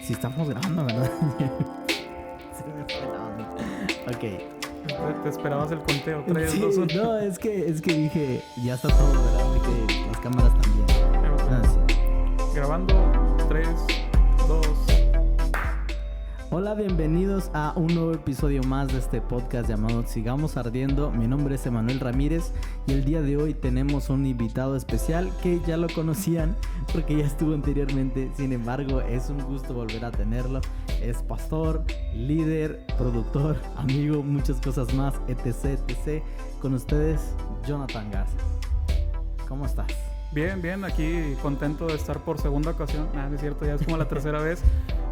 Si estamos grabando, ¿verdad? Se me fue la onda. Ok. Te esperabas el conteo, 3, Sí, 2, 1. no, es que dije, ya está todo, ¿verdad? Que las cámaras también. Sí. Grabando, 3, 2. Hola, bienvenidos a un nuevo episodio más de este podcast llamado Sigamos Ardiendo. Mi nombre es Emanuel Ramírez y el día de hoy tenemos un invitado especial que ya lo conocían porque ya estuvo anteriormente. Sin embargo, es un gusto volver a tenerlo. Es pastor, líder, productor, amigo, muchas cosas más, etc, etc. Con ustedes, Jonathan Garza. ¿Cómo estás? Bien, aquí contento de estar por segunda ocasión. No es cierto, ya es como la tercera vez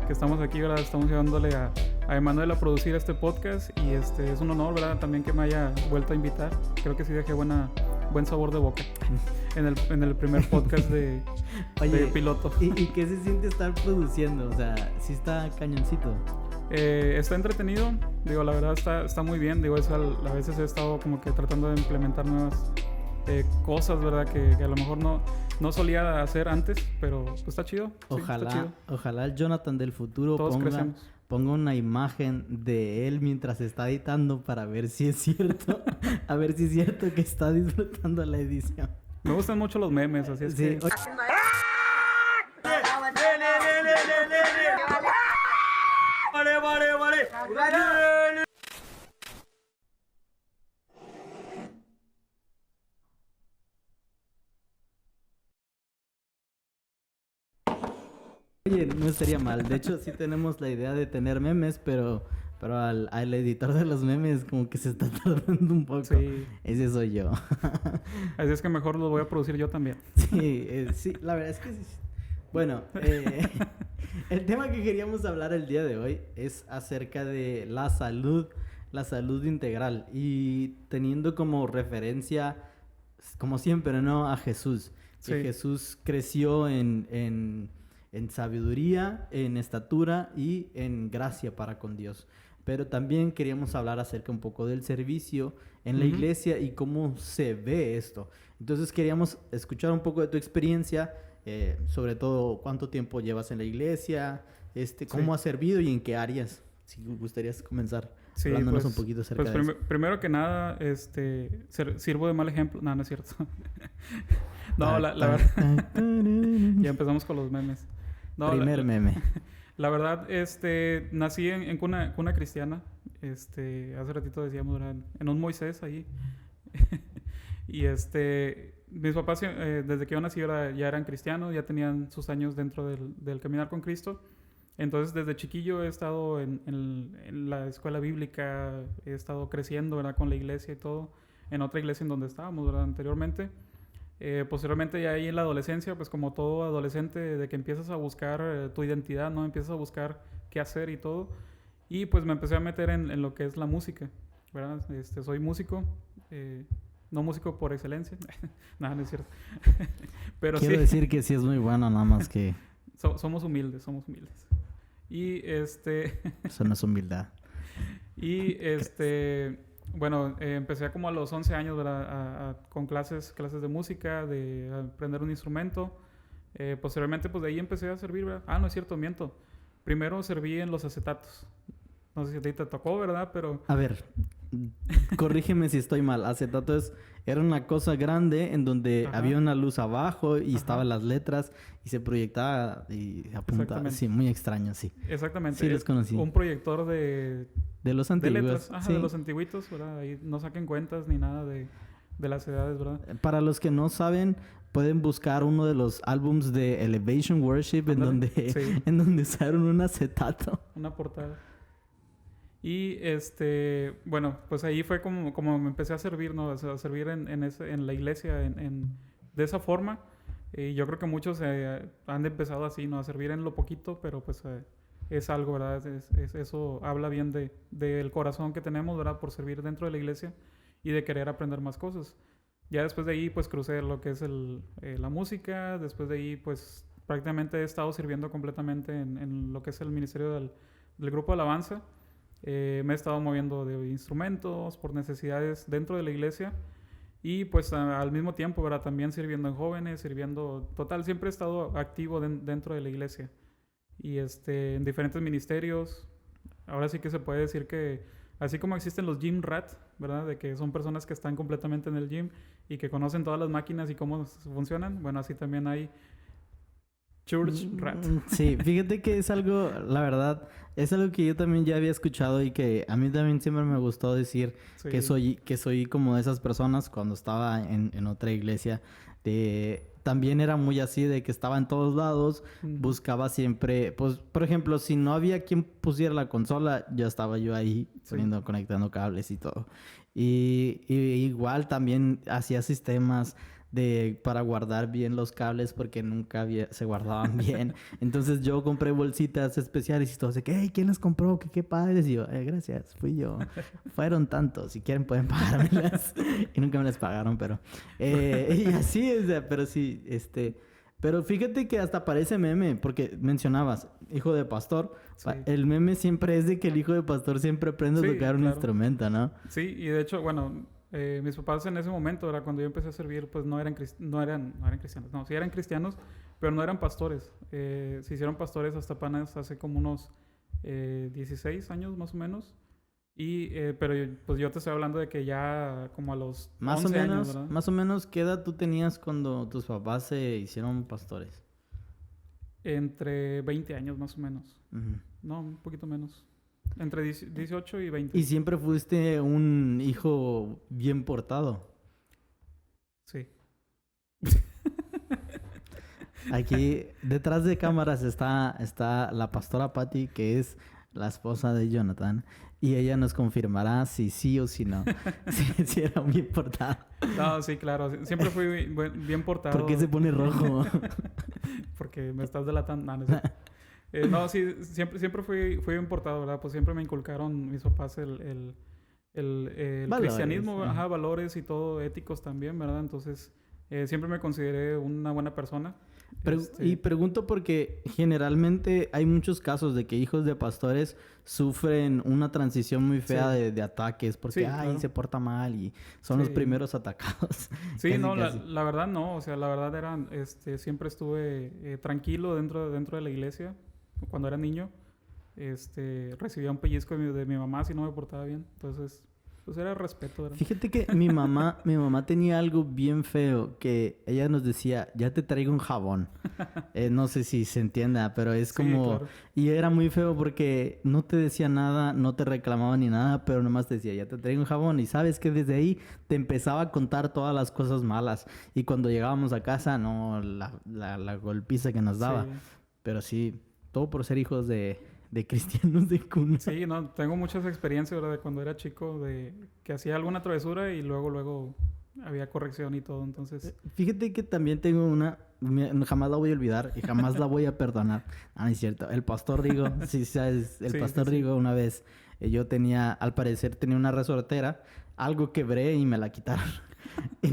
que estamos aquí, ¿verdad? Estamos llevándole a Emanuel a producir este podcast y es un honor, ¿verdad? También que me haya vuelto a invitar. Creo que sí dejé buen sabor de boca en el primer podcast de piloto. ¿Y qué se siente estar produciendo? O sea, sí está cañoncito. Está entretenido, digo, la verdad está muy bien. Digo, a veces he estado como que tratando de implementar nuevas cosas, ¿verdad? Que a lo mejor no solía hacer antes, pero pues está chido. Ojalá, sí, está chido. ojalá el Jonathan del futuro Todos crecemos. ponga una imagen de él mientras está editando para ver si es cierto, a ver si es cierto que está disfrutando la edición. Me gustan mucho los memes, así es Sí, que... Vale. Oye, no estaría mal. De hecho, sí tenemos la idea de tener memes, pero al editor de los memes como que se está tardando un poco. Sí. Ese soy yo. Así es que mejor lo voy a producir yo también. Sí, la verdad es que sí. Bueno, el tema que queríamos hablar el día de hoy es acerca de la salud integral y teniendo como referencia, como siempre, ¿no? A Jesús. Que Sí. Jesús creció en sabiduría, en estatura y en gracia para con Dios. Pero también queríamos hablar acerca un poco del servicio en la iglesia y cómo se ve esto. Entonces queríamos escuchar un poco de tu experiencia, sobre todo cuánto tiempo llevas en la iglesia, cómo has servido y en qué áreas. Si gustarías comenzar hablándonos un poquito acerca de eso. Primero que nada, sirvo de mal ejemplo. No es cierto. No, la verdad. Ya empezamos con los memes. No, Primer meme. La verdad, nací en cuna cristiana. Hace ratito decíamos, ¿verdad? En un Moisés ahí. Y mis papás, desde que yo nací, ya eran cristianos, ya tenían sus años dentro del caminar con Cristo. Entonces, desde chiquillo he estado en la escuela bíblica, he estado creciendo, ¿verdad? Con la iglesia y todo, en otra iglesia en donde estábamos, ¿verdad? Anteriormente. Posteriormente, ya ahí en la adolescencia, pues como todo adolescente, de que empiezas a buscar tu identidad, ¿no? Empiezas a buscar qué hacer y todo. Y pues me empecé a meter en lo que es la música, ¿verdad? Soy músico, no músico por excelencia. Nada, no es cierto. Pero Quiero decir que sí es muy bueno, nada más que... Somos humildes. Y Eso no es humildad. Y bueno, empecé como a los 11 años, ¿verdad? Con clases de música, de aprender un instrumento. Posteriormente, pues de ahí empecé a servir, ¿verdad? No es cierto, miento. Primero serví en los acetatos. No sé si a ti te tocó, ¿verdad? Pero... A ver, corrígeme si estoy mal. Acetato era una cosa grande en donde había una luz abajo y estaban las letras y se proyectaba y apuntaba. Sí, muy extraño, sí. Exactamente. Sí, los conocí. Un proyector de los de antiguos. letras, Sí. de los antiguitos, ¿verdad? Ahí no saquen cuentas ni nada de las edades, ¿verdad? Para los que no saben, pueden buscar uno de los álbums de Elevation Worship en donde usaron un acetato. Una portada. Y bueno, pues ahí fue como me empecé a servir, ¿no? O sea, a servir en la iglesia de esa forma. Y yo creo que muchos han empezado así, ¿no? A servir en lo poquito, pero pues es algo, ¿verdad? Eso habla bien del corazón que tenemos, ¿verdad? Por servir dentro de la iglesia y de querer aprender más cosas. Ya después de ahí, pues crucé lo que es la música. Después de ahí, pues prácticamente he estado sirviendo completamente en lo que es el ministerio del grupo de alabanza. Me he estado moviendo de instrumentos por necesidades dentro de la iglesia y pues al mismo tiempo, ¿verdad? También sirviendo en jóvenes, siempre he estado activo dentro de la iglesia. y en diferentes ministerios. Ahora sí que se puede decir que, así como existen los gym rat, ¿verdad? De que son personas que están completamente en el gym y que conocen todas las máquinas y cómo funcionan. Bueno, así también hay church rat. Sí, fíjate que es algo, la verdad, es algo que yo también ya había escuchado y que a mí también siempre me gustó decir Sí. que soy como de esas personas cuando estaba en otra iglesia. También era muy así de que estaba en todos lados, Ujú. buscaba siempre, pues, por ejemplo, si no había quien pusiera la consola, ya estaba yo ahí Sí. conectando cables y todo. Y igual también hacía sistemas para guardar bien los cables porque nunca se guardaban bien. Entonces yo compré bolsitas especiales y todo así que, hey, ¿quién las compró? ¿Qué padres? Y yo, gracias, fui yo. Fueron tantos, si quieren pueden pagármelas. Y nunca me las pagaron, pero... y así, o sea, pero sí, Pero fíjate que hasta parece meme, porque mencionabas, hijo de pastor. Sí. El meme siempre es de que el hijo de pastor siempre aprende a Sí, tocar un claro. instrumento, ¿no? Sí, y de hecho, bueno, mis papás en ese momento, era cuando yo empecé a servir, pues no eran cristianos, no, sí eran cristianos, pero no eran pastores. Se hicieron pastores hasta apenas hace como unos 16 años más o menos. Pero pues yo te estoy hablando de que ya como a los Más o 11 años, menos, ¿verdad? más o menos, ¿qué edad tú tenías cuando tus papás se hicieron pastores? Entre 20 años más o menos. Ujú. No, un poquito menos. Entre 18 y 20. Y siempre fuiste un hijo bien portado. Sí. Aquí detrás de cámaras está la pastora Patty, que es la esposa de Jonathan, y ella nos confirmará si sí o si no. si era bien portado. No, sí, claro. Siempre fui bien portado. ¿Por qué se pone rojo? Porque me estás delatando. No, no es cierto. No, sí, siempre fui bien portado, ¿verdad? Pues siempre me inculcaron mis papás el Valores, cristianismo, ajá. valores y todo, éticos también, ¿verdad? Entonces, siempre me consideré una buena persona. Y pregunto porque generalmente hay muchos casos de que hijos de pastores sufren una transición muy fea Sí. de ataques porque, Sí, ay, claro. se porta mal y son los Sí. primeros atacados. Sí, Casi, no, casi. la verdad no, o sea, la verdad era, siempre estuve tranquilo dentro de la iglesia. Cuando era niño, recibía un pellizco de mi mamá si no me portaba bien. Entonces, pues era respeto, ¿verdad? Fíjate que mi mamá tenía algo bien feo que ella nos decía, ya te traigo un jabón. No sé si se entienda, pero es Sí, como... claro. Y era muy feo porque no te decía nada, no te reclamaba ni nada, pero nomás te decía, ya te traigo un jabón. Y sabes que desde ahí te empezaba a contar todas las cosas malas. Y cuando llegábamos a casa, no, la golpiza que nos daba. Sí. Pero sí, todo por ser hijos de cristianos de cuna. Sí, no, tengo muchas experiencias, ¿verdad? De cuando era chico, de que hacía alguna travesura y luego había corrección y todo, entonces... Fíjate que también tengo jamás la voy a olvidar y jamás la voy a perdonar. Ah, no es cierto. El pastor Rigo, sí, sabes, el Sí, pastor sí, sí. Rigo una vez, al parecer tenía una resortera, algo quebré y me la quitaron. Y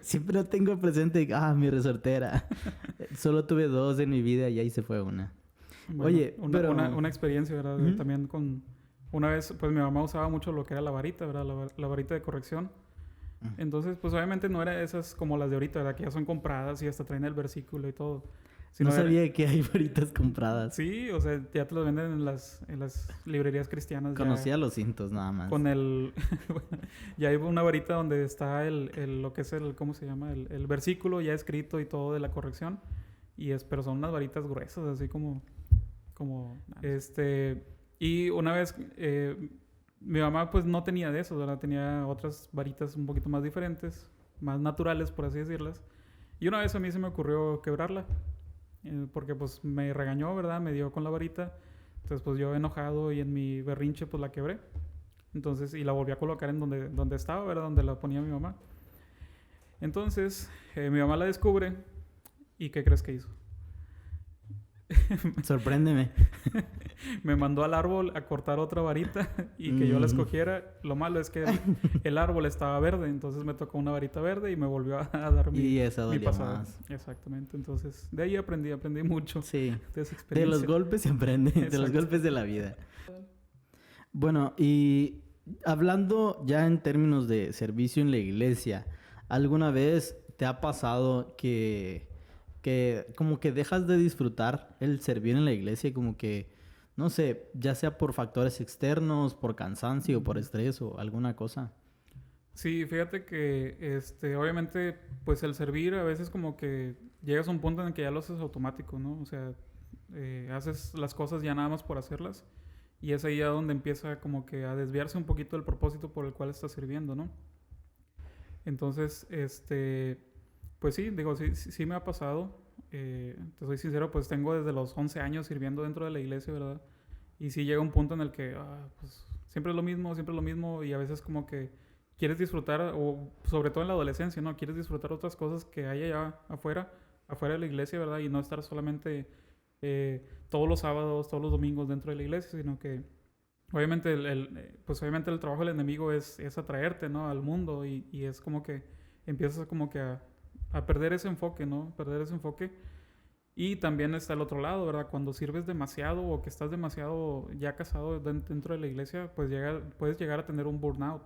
siempre lo tengo presente, mi resortera. Solo tuve 2 en mi vida y ahí se fue una. Bueno, Oye, pero... una experiencia, ¿verdad? Ujú. También una vez, pues mi mamá usaba mucho lo que era la varita, ¿verdad? La varita de corrección. Ujú. Entonces, pues obviamente no era esas como las de ahorita, ¿verdad? Que ya son compradas y hasta traen el versículo y todo. No Sino era- sabía que hay varitas compradas. Sí, o sea, ya te los venden en las librerías cristianas. Conocía los cintos nada más. Con el... ya hay una varita donde está lo que es ¿cómo se llama? El versículo ya escrito y todo de la corrección. Pero son unas varitas gruesas, así como... Y una vez... mi mamá pues no tenía de eso, ¿verdad? Tenía otras varitas un poquito más diferentes, más naturales, por así decirlas. Y una vez a mí se me ocurrió quebrarla. Porque pues me regañó, ¿verdad? Me dio con la varita. Entonces pues yo enojado y en mi berrinche pues la quebré. Entonces, y la volví a colocar en donde estaba, ¿verdad? Donde la ponía mi mamá. Entonces, mi mamá la descubre. ¿Y qué crees que hizo? Sorpréndeme. Me mandó al árbol a cortar otra varita y que yo la escogiera. Lo malo es que el árbol estaba verde, entonces me tocó una varita verde y me volvió a dar Y esa mi dolía pasada. más. Exactamente, entonces de ahí aprendí mucho Sí. de esa De experiencia. los golpes se aprende, de los Exacto. golpes de la vida. Bueno, y hablando ya en términos de servicio en la iglesia, ¿alguna vez te ha pasado que que como que dejas de disfrutar el servir en la iglesia, como que, no sé, ya sea por factores externos, por cansancio, por estrés o alguna cosa. Sí, fíjate que obviamente pues el servir a veces como que llegas a un punto en el que ya lo haces automático, ¿no? O sea, haces las cosas ya nada más por hacerlas y es ahí ya donde empieza como que a desviarse un poquito del propósito por el cual estás sirviendo, ¿no? Entonces, pues sí, digo, sí me ha pasado. Te soy sincero, pues tengo desde los 11 años sirviendo dentro de la iglesia, ¿verdad? Y sí llega un punto en el que, pues siempre es lo mismo y a veces como que quieres disfrutar, o sobre todo en la adolescencia, ¿no? Quieres disfrutar otras cosas que hay allá afuera de la iglesia, ¿verdad? Y no estar solamente todos los sábados, todos los domingos dentro de la iglesia, sino que obviamente pues obviamente el trabajo del enemigo es atraerte, ¿no? Al mundo y es como que empiezas como que a perder ese enfoque, ¿no? Perder ese enfoque. Y también está el otro lado, ¿verdad? Cuando sirves demasiado o que estás demasiado ya casado dentro de la iglesia, pues puedes llegar a tener un burnout,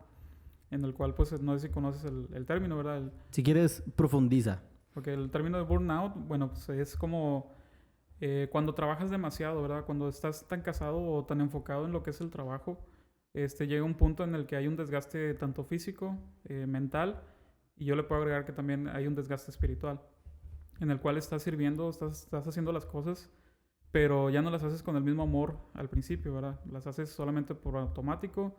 en el cual, pues, no sé si conoces el término, ¿verdad? Si quieres, profundiza. Porque el término de burnout, bueno, pues es como cuando trabajas demasiado, ¿verdad? Cuando estás tan casado o tan enfocado en lo que es el trabajo, llega un punto en el que hay un desgaste tanto físico, mental, y yo le puedo agregar que también hay un desgaste espiritual, en el cual estás sirviendo, estás haciendo las cosas, pero ya no las haces con el mismo amor al principio, ¿verdad? Las haces solamente por automático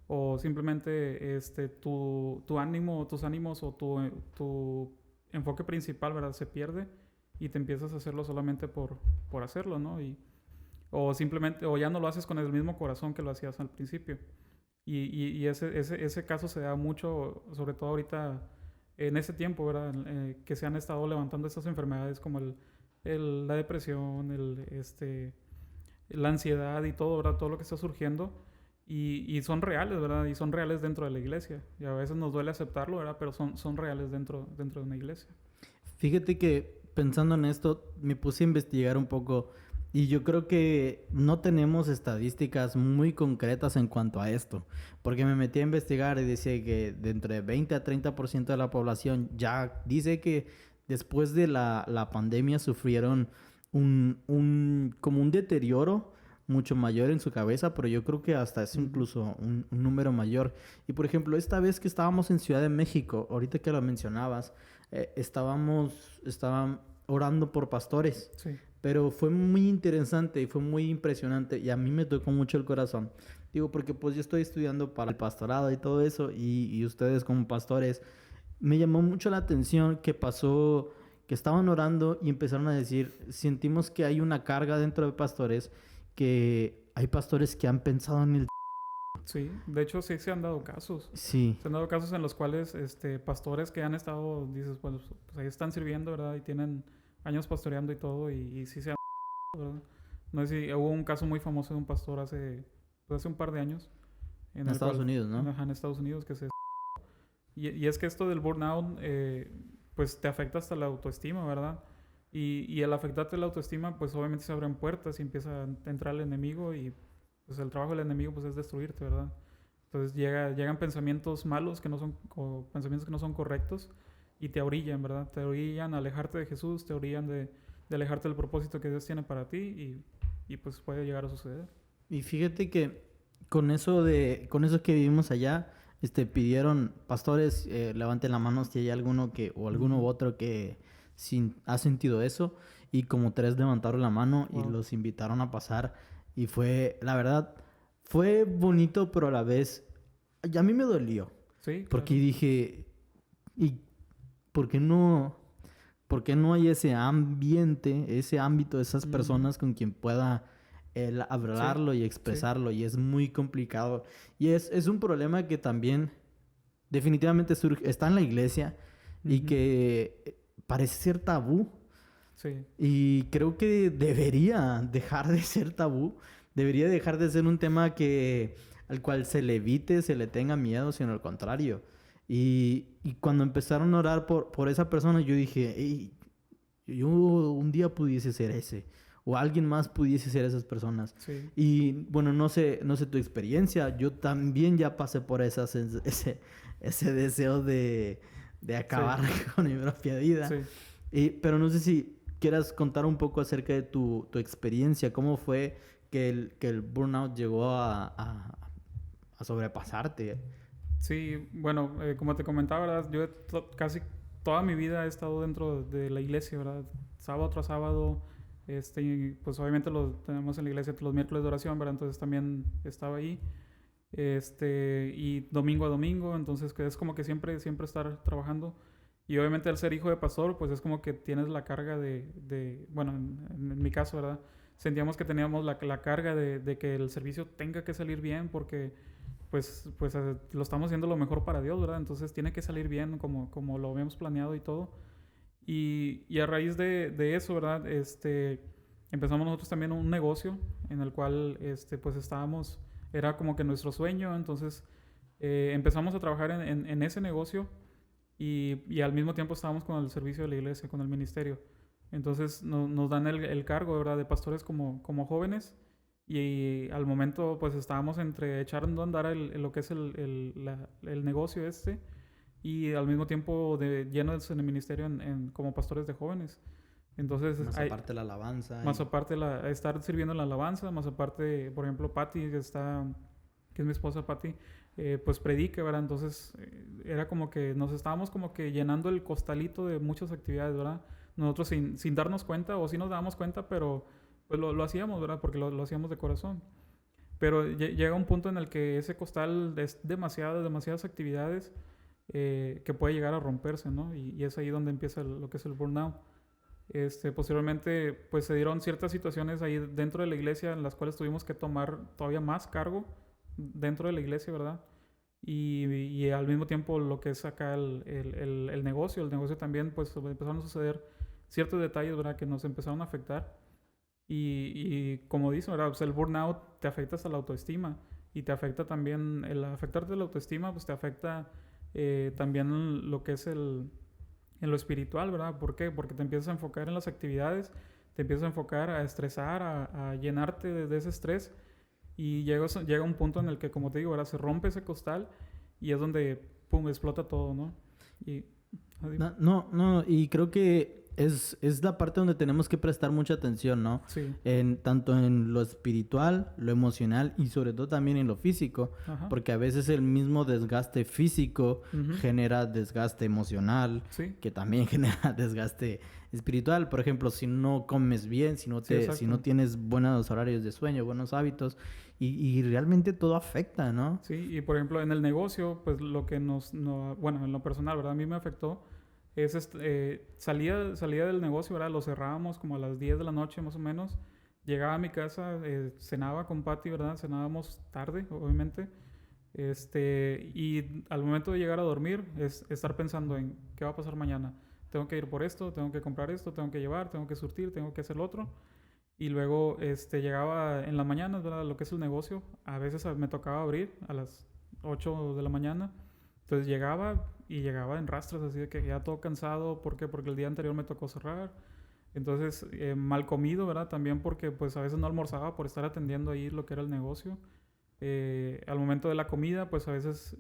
o simplemente tu ánimo, tus ánimos o tu enfoque principal, ¿verdad? Se pierde y te empiezas a hacerlo solamente por hacerlo, ¿no? O simplemente, o ya no lo haces con el mismo corazón que lo hacías al principio. Y ese caso se da mucho, sobre todo ahorita en ese tiempo, ¿verdad? Que se han estado levantando estas enfermedades como la depresión, la ansiedad y todo, ¿verdad? Todo lo que está surgiendo. Y son reales, ¿verdad? Y son reales dentro de la iglesia. Y a veces nos duele aceptarlo, ¿verdad? Pero son reales dentro de una iglesia. Fíjate que pensando en esto, me puse a investigar un poco y yo creo que no tenemos estadísticas muy concretas en cuanto a esto. Porque me metí a investigar y decía que de entre 20 a 30% de la población ya dice que después de la pandemia sufrieron como un deterioro mucho mayor en su cabeza, pero yo creo que hasta es incluso un número mayor. Y por ejemplo, esta vez que estábamos en Ciudad de México, ahorita que lo mencionabas, estaban orando por pastores, Sí. pero fue muy interesante y fue muy impresionante y a mí me tocó mucho el corazón. Digo, porque pues yo estoy estudiando para el pastorado y todo eso y ustedes como pastores, me llamó mucho la atención que pasó, que estaban orando y empezaron a decir, sentimos que hay una carga dentro de pastores, que hay pastores que han pensado en el... Sí, de hecho sí se han dado casos. Sí. Se han dado casos en los cuales pastores que han estado, dices, pues ahí están sirviendo, ¿verdad? Y tienen años pastoreando y todo, y sí se han... ¿verdad? No sé si hubo un caso muy famoso de un pastor hace un par de años. En Estados Unidos, ¿no? Ajá, en Estados Unidos, que se... Y es que esto del burnout, pues te afecta hasta la autoestima, ¿verdad? Y al afectarte la autoestima, pues obviamente se abren puertas y empieza a entrar el enemigo y pues el trabajo del enemigo pues es destruirte, ¿verdad? Entonces llegan pensamientos malos pensamientos que no son correctos y te orillan, ¿verdad? Te orillan a alejarte de Jesús, te orillan de alejarte del propósito que Dios tiene para ti y pues puede llegar a suceder. Y fíjate que con eso que vivimos allá, pidieron, pastores, levanten la mano si hay alguno alguno u otro que ha sentido eso, y como 3 levantaron la mano y los invitaron a pasar, y fue, la verdad, fue bonito, pero a la vez, a mí me dolió. Sí, claro. Porque dije, ¿y por qué no hay ese ambiente, ese ámbito de esas personas con quien pueda el hablarlo y expresarlo? Y es muy complicado. Y es un problema que también definitivamente está en la iglesia y que parece ser tabú. Sí. Y creo que debería dejar de ser tabú. Debería dejar de ser un tema al cual se le evite, se le tenga miedo, sino al contrario. Y cuando empezaron a orar por esa persona, yo dije, hey, yo un día pudiese ser ese. O alguien más pudiese ser esas personas. Sí. Y bueno, no sé tu experiencia. Yo también ya pasé por ese deseo de acabar con mi propia vida. Sí. Pero no sé si quieras contar un poco acerca de tu experiencia, cómo fue que el burnout llegó a sobrepasarte. Sí, bueno, como te comentaba, ¿verdad? Yo casi toda mi vida he estado dentro de la iglesia, ¿verdad? Sábado tras sábado, y pues obviamente lo tenemos en la iglesia los miércoles de oración, ¿verdad? Entonces también estaba ahí, y domingo a domingo, entonces que es como que siempre estar trabajando. Y obviamente al ser hijo de pastor, pues es como que tienes la carga bueno, en mi caso, ¿verdad? Sentíamos que teníamos la carga de que el servicio tenga que salir bien porque pues lo estamos haciendo lo mejor para Dios, ¿verdad? Entonces tiene que salir bien como lo habíamos planeado y todo. Y a raíz de eso, ¿verdad? Empezamos nosotros también un negocio en el cual pues estábamos, era como que nuestro sueño, entonces empezamos a trabajar en ese negocio y al mismo tiempo estábamos con el servicio de la iglesia, con el ministerio. Entonces nos dan el cargo, ¿verdad? De pastores como jóvenes. Y al momento, pues estábamos entre echando a andar lo que es el negocio y al mismo tiempo llenos en el ministerio como pastores de jóvenes. Entonces, más aparte la alabanza. Más aparte estar sirviendo en la alabanza, más aparte, por ejemplo, Patty, que es mi esposa Patty, pues predica, ¿verdad? Entonces, era como que nos estábamos como que llenando el costalito de muchas actividades, ¿verdad? Nosotros sin darnos cuenta, o sí nos dábamos cuenta, pero pues lo hacíamos, ¿verdad? Porque lo hacíamos de corazón. Pero llega un punto en el que ese costal es demasiadas actividades que puede llegar a romperse, ¿no? Y es ahí donde empieza lo que es el burnout. Posteriormente, pues se dieron ciertas situaciones ahí dentro de la iglesia en las cuales tuvimos que tomar todavía más cargo dentro de la iglesia, ¿verdad? Y al mismo tiempo lo que es acá el negocio. El negocio también, pues empezaron a suceder ciertos detalles, ¿verdad? Que nos empezaron a afectar. Y como dice, ¿verdad? Pues el burnout te afecta hasta la autoestima y te afecta también, el afectarte la autoestima, pues te afecta también lo que es en lo espiritual, ¿verdad? ¿Por qué? Porque te empiezas a enfocar en las actividades, te empiezas a enfocar a estresar, a llenarte de ese estrés y llega un punto en el que, como te digo, ¿verdad? Se rompe ese costal y es donde, pum, explota todo, ¿no? Y creo que es la parte donde tenemos que prestar mucha atención, ¿no? Sí. Tanto en lo espiritual, lo emocional y sobre todo también en lo físico. Ajá. Porque a veces el mismo desgaste físico genera desgaste emocional, sí. que también genera desgaste espiritual. Por ejemplo, si no comes bien, si no tienes buenos horarios de sueño, buenos hábitos, y realmente todo afecta, ¿no? Sí, y por ejemplo en el negocio, pues lo que bueno, en lo personal, ¿verdad? A mí me afectó es salía del negocio, ¿verdad? Lo cerrábamos como a las 10 de la noche más o menos. Llegaba a mi casa, cenaba con Patty, ¿verdad? Cenábamos tarde, obviamente. Y al momento de llegar a dormir es estar pensando en qué va a pasar mañana. Tengo que ir por esto, tengo que comprar esto, tengo que llevar, tengo que surtir, tengo que hacer lo otro. Y luego llegaba en la mañana, ¿verdad? Lo que es el negocio. A veces me tocaba abrir a las 8 de la mañana. Entonces llegaba en rastros, así de que ya todo cansado. ¿Por qué? Porque el día anterior me tocó cerrar. Entonces, mal comido, ¿verdad? También porque pues a veces no almorzaba por estar atendiendo ahí lo que era el negocio. Al momento de la comida, pues a veces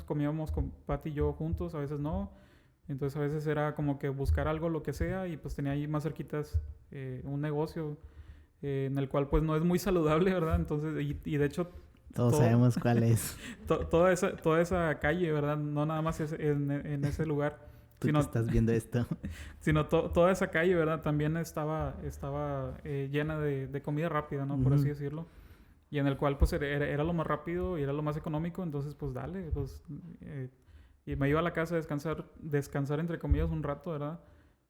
comíamos con Patty y yo juntos, a veces no. Entonces a veces era como que buscar algo, lo que sea, y pues tenía ahí más cerquitas un negocio en el cual pues no es muy saludable, ¿verdad? Entonces, y de hecho... Todos sabemos cuál es. Toda esa calle, ¿verdad? No nada más en ese lugar. Tú que estás viendo esto. Sino toda esa calle, ¿verdad? También estaba llena de comida rápida, ¿no? Por así decirlo. Y en el cual pues era lo más rápido y era lo más económico. Entonces pues dale, pues... y me iba a la casa a descansar entre comillas un rato, ¿verdad?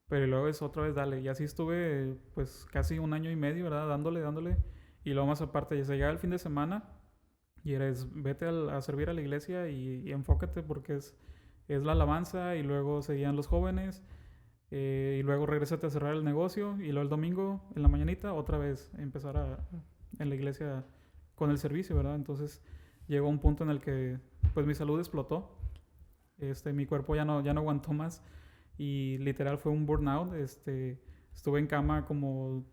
Pero luego es otra vez dale. Y así estuve pues casi 1 año y medio, ¿verdad? Dándole. Y luego más aparte, ya se llegaba el fin de semana y vete a servir a la iglesia y enfócate porque es la alabanza y luego seguían los jóvenes y luego regrésate a cerrar el negocio y luego el domingo en la mañanita otra vez empezar en la iglesia con el servicio, ¿verdad? Entonces llegó un punto en el que pues mi salud explotó. Mi cuerpo ya no aguantó más y literal fue un burnout. Estuve en cama como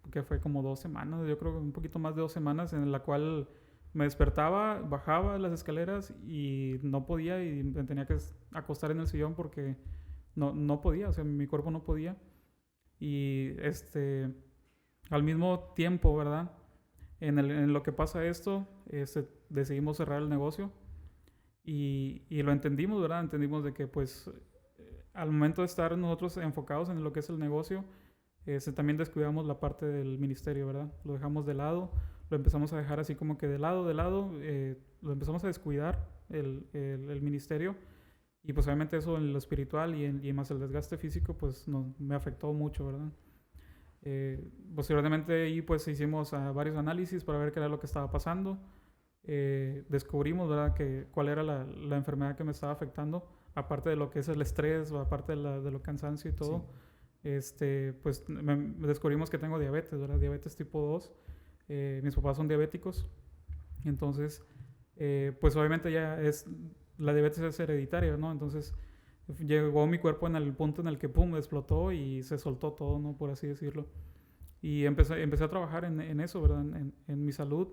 2 semanas, yo creo que un poquito más de 2 semanas, en la cual me despertaba, bajaba las escaleras y no podía y me tenía que acostar en el sillón porque no podía, o sea, mi cuerpo no podía. Y al mismo tiempo, ¿verdad? En lo que pasa esto, decidimos cerrar el negocio y lo entendimos, ¿verdad? Entendimos de que pues al momento de estar nosotros enfocados en lo que es el negocio, también descuidamos la parte del ministerio, ¿verdad? Lo dejamos de lado, lo empezamos a dejar así como que de lado, lo empezamos a descuidar el ministerio. Y pues obviamente eso en lo espiritual y más el desgaste físico pues me afectó mucho, ¿verdad? Posteriormente ahí pues hicimos varios análisis para ver qué era lo que estaba pasando. Descubrimos, ¿verdad?, cuál era la enfermedad que me estaba afectando, aparte de lo que es el estrés o aparte de lo cansancio y todo. Sí. Pues descubrimos que tengo diabetes, ¿verdad? Diabetes tipo 2. Mis papás son diabéticos. Entonces, pues obviamente la diabetes es hereditaria, ¿no? Entonces llegó mi cuerpo en el punto en el que pum, explotó y se soltó todo, ¿no? Por así decirlo. Y empecé a trabajar en eso, ¿verdad? En mi salud.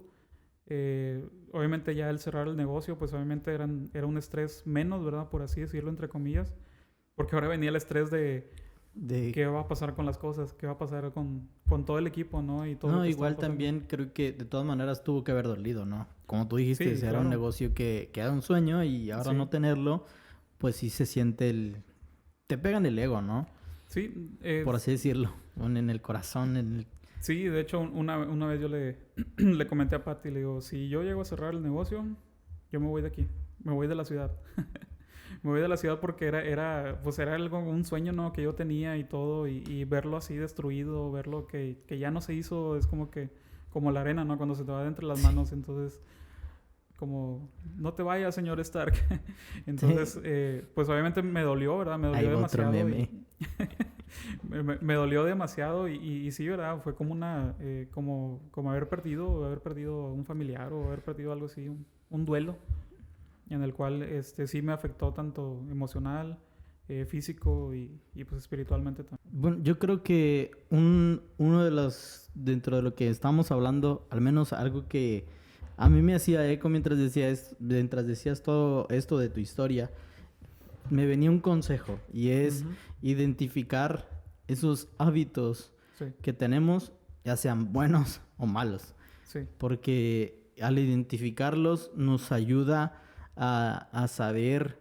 Obviamente ya el cerrar el negocio, pues obviamente era un estrés menos, ¿verdad? Por así decirlo, entre comillas. Porque ahora venía el estrés de qué va a pasar con las cosas, qué va a pasar con todo el equipo, ¿no? Y todo No, lo que igual también creo que de todas maneras tuvo que haber dolido, ¿no? Como tú dijiste, Sí, era claro. un negocio que era un sueño y ahora Sí. no tenerlo, pues sí se siente te pegan el ego, ¿no? Sí. Por así decirlo, en el corazón, Sí, de hecho, una vez yo le comenté a Patty, le digo, si yo llego a cerrar el negocio, yo me voy de aquí, me voy de la ciudad. Me voy de la ciudad porque era algo, un sueño, ¿no?, que yo tenía y todo, y verlo así destruido, verlo que ya no se hizo, es como la arena, ¿no?, cuando se te va de entre las manos, entonces, como, no te vayas, señor Stark. Entonces, pues obviamente me dolió, ¿verdad? Me dolió Hay demasiado. otro meme. Me dolió demasiado y sí, ¿verdad? Fue como como haber perdido a un familiar o haber perdido algo así, un duelo en el cual sí me afectó tanto emocional, físico y pues espiritualmente también. Bueno, yo creo que uno de dentro de lo que estamos hablando, al menos algo que a mí me hacía eco mientras decías todo esto de tu historia, me venía un consejo y es identificar esos hábitos Sí, que tenemos, ya sean buenos o malos, sí, porque al identificarlos nos ayuda a saber.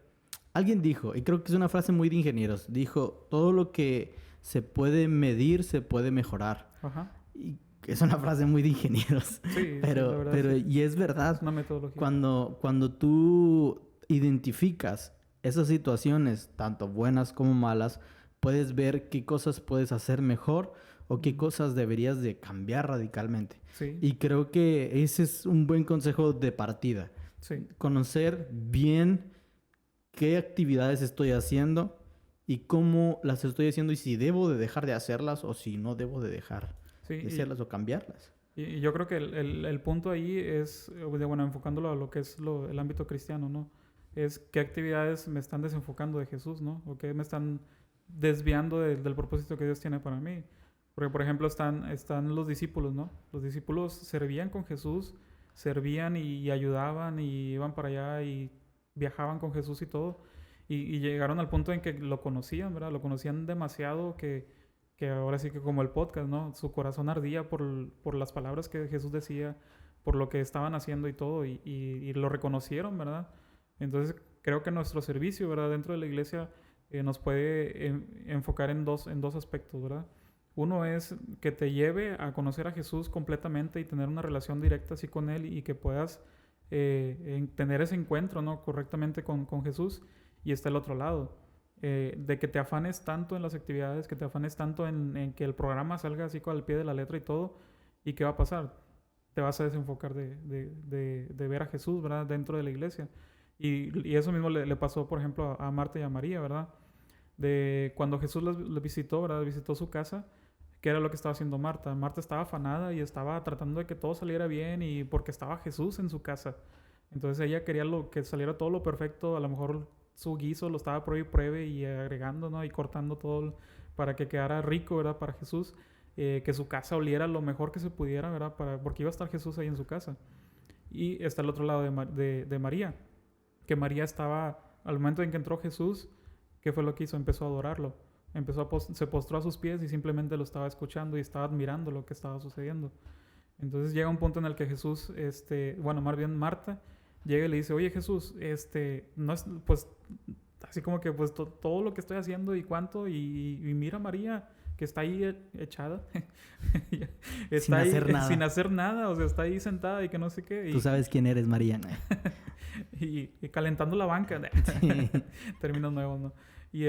Alguien dijo, y creo que es una frase muy de ingenieros, dijo, todo lo que se puede medir se puede mejorar. ajá. Y es una frase muy de ingenieros, Sí, la verdad, pero sí. y es verdad. Es una metodología. Cuando tú identificas esas situaciones, tanto buenas como malas, puedes ver qué cosas puedes hacer mejor o qué cosas deberías de cambiar radicalmente. Sí, Y creo que ese es un buen consejo de partida. sí, Conocer bien qué actividades estoy haciendo y cómo las estoy haciendo y si debo de dejar de hacerlas o si no debo de dejar sí. de hacerlas o cambiarlas. Y yo creo que el punto ahí es, bueno, enfocándolo a lo que es el ámbito cristiano, ¿no? Es qué actividades me están desenfocando de Jesús, ¿no? O qué me están desviando del propósito que Dios tiene para mí. Porque, por ejemplo, están los discípulos, ¿no? Los discípulos servían con Jesús, servían y ayudaban y iban para allá y viajaban con Jesús y todo. Y llegaron al punto en que lo conocían, ¿verdad? Lo conocían demasiado que ahora sí que como el podcast, ¿no? Su corazón ardía por las palabras que Jesús decía, por lo que estaban haciendo y todo, y lo reconocieron, ¿verdad? Entonces creo que nuestro servicio, ¿verdad?, dentro de la iglesia nos puede enfocar en dos aspectos, ¿verdad? Uno es que te lleve a conocer a Jesús completamente y tener una relación directa así con Él y que puedas tener ese encuentro, ¿no?, correctamente con Jesús. Y está el otro lado, de que te afanes tanto en las actividades, que te afanes tanto en que el programa salga así al pie de la letra y todo. ¿Y qué va a pasar? Te vas a desenfocar de ver a Jesús, ¿verdad?, dentro de la iglesia. Y eso mismo le pasó, por ejemplo, a Marta y a María, ¿verdad? De cuando Jesús les visitó, ¿verdad? Visitó su casa. ¿Qué era lo que estaba haciendo Marta? Marta estaba afanada y estaba tratando de que todo saliera bien y porque estaba Jesús en su casa. Entonces ella quería que saliera todo lo perfecto. A lo mejor su guiso lo estaba pruebe y pruebe y agregando, ¿no?, y cortando todo para que quedara rico, ¿verdad?, para Jesús. Que su casa oliera lo mejor que se pudiera, ¿verdad? Porque iba a estar Jesús ahí en su casa. Y está el otro lado de María. Que María estaba, al momento en que entró Jesús, ¿qué fue lo que hizo? Empezó a adorarlo. se postró a sus pies y simplemente lo estaba escuchando y estaba admirando lo que estaba sucediendo. Entonces llega un punto en el que Jesús, más bien Marta, llega y le dice, oye Jesús, no es, pues, así como que, pues, todo lo que estoy haciendo y cuánto, y mira María, que está ahí echada, está sin hacer nada, o sea, está ahí sentada y que no sé qué. Tú sabes quién eres, Mariana. y calentando la banca, Sí. términos nuevos, ¿no? Y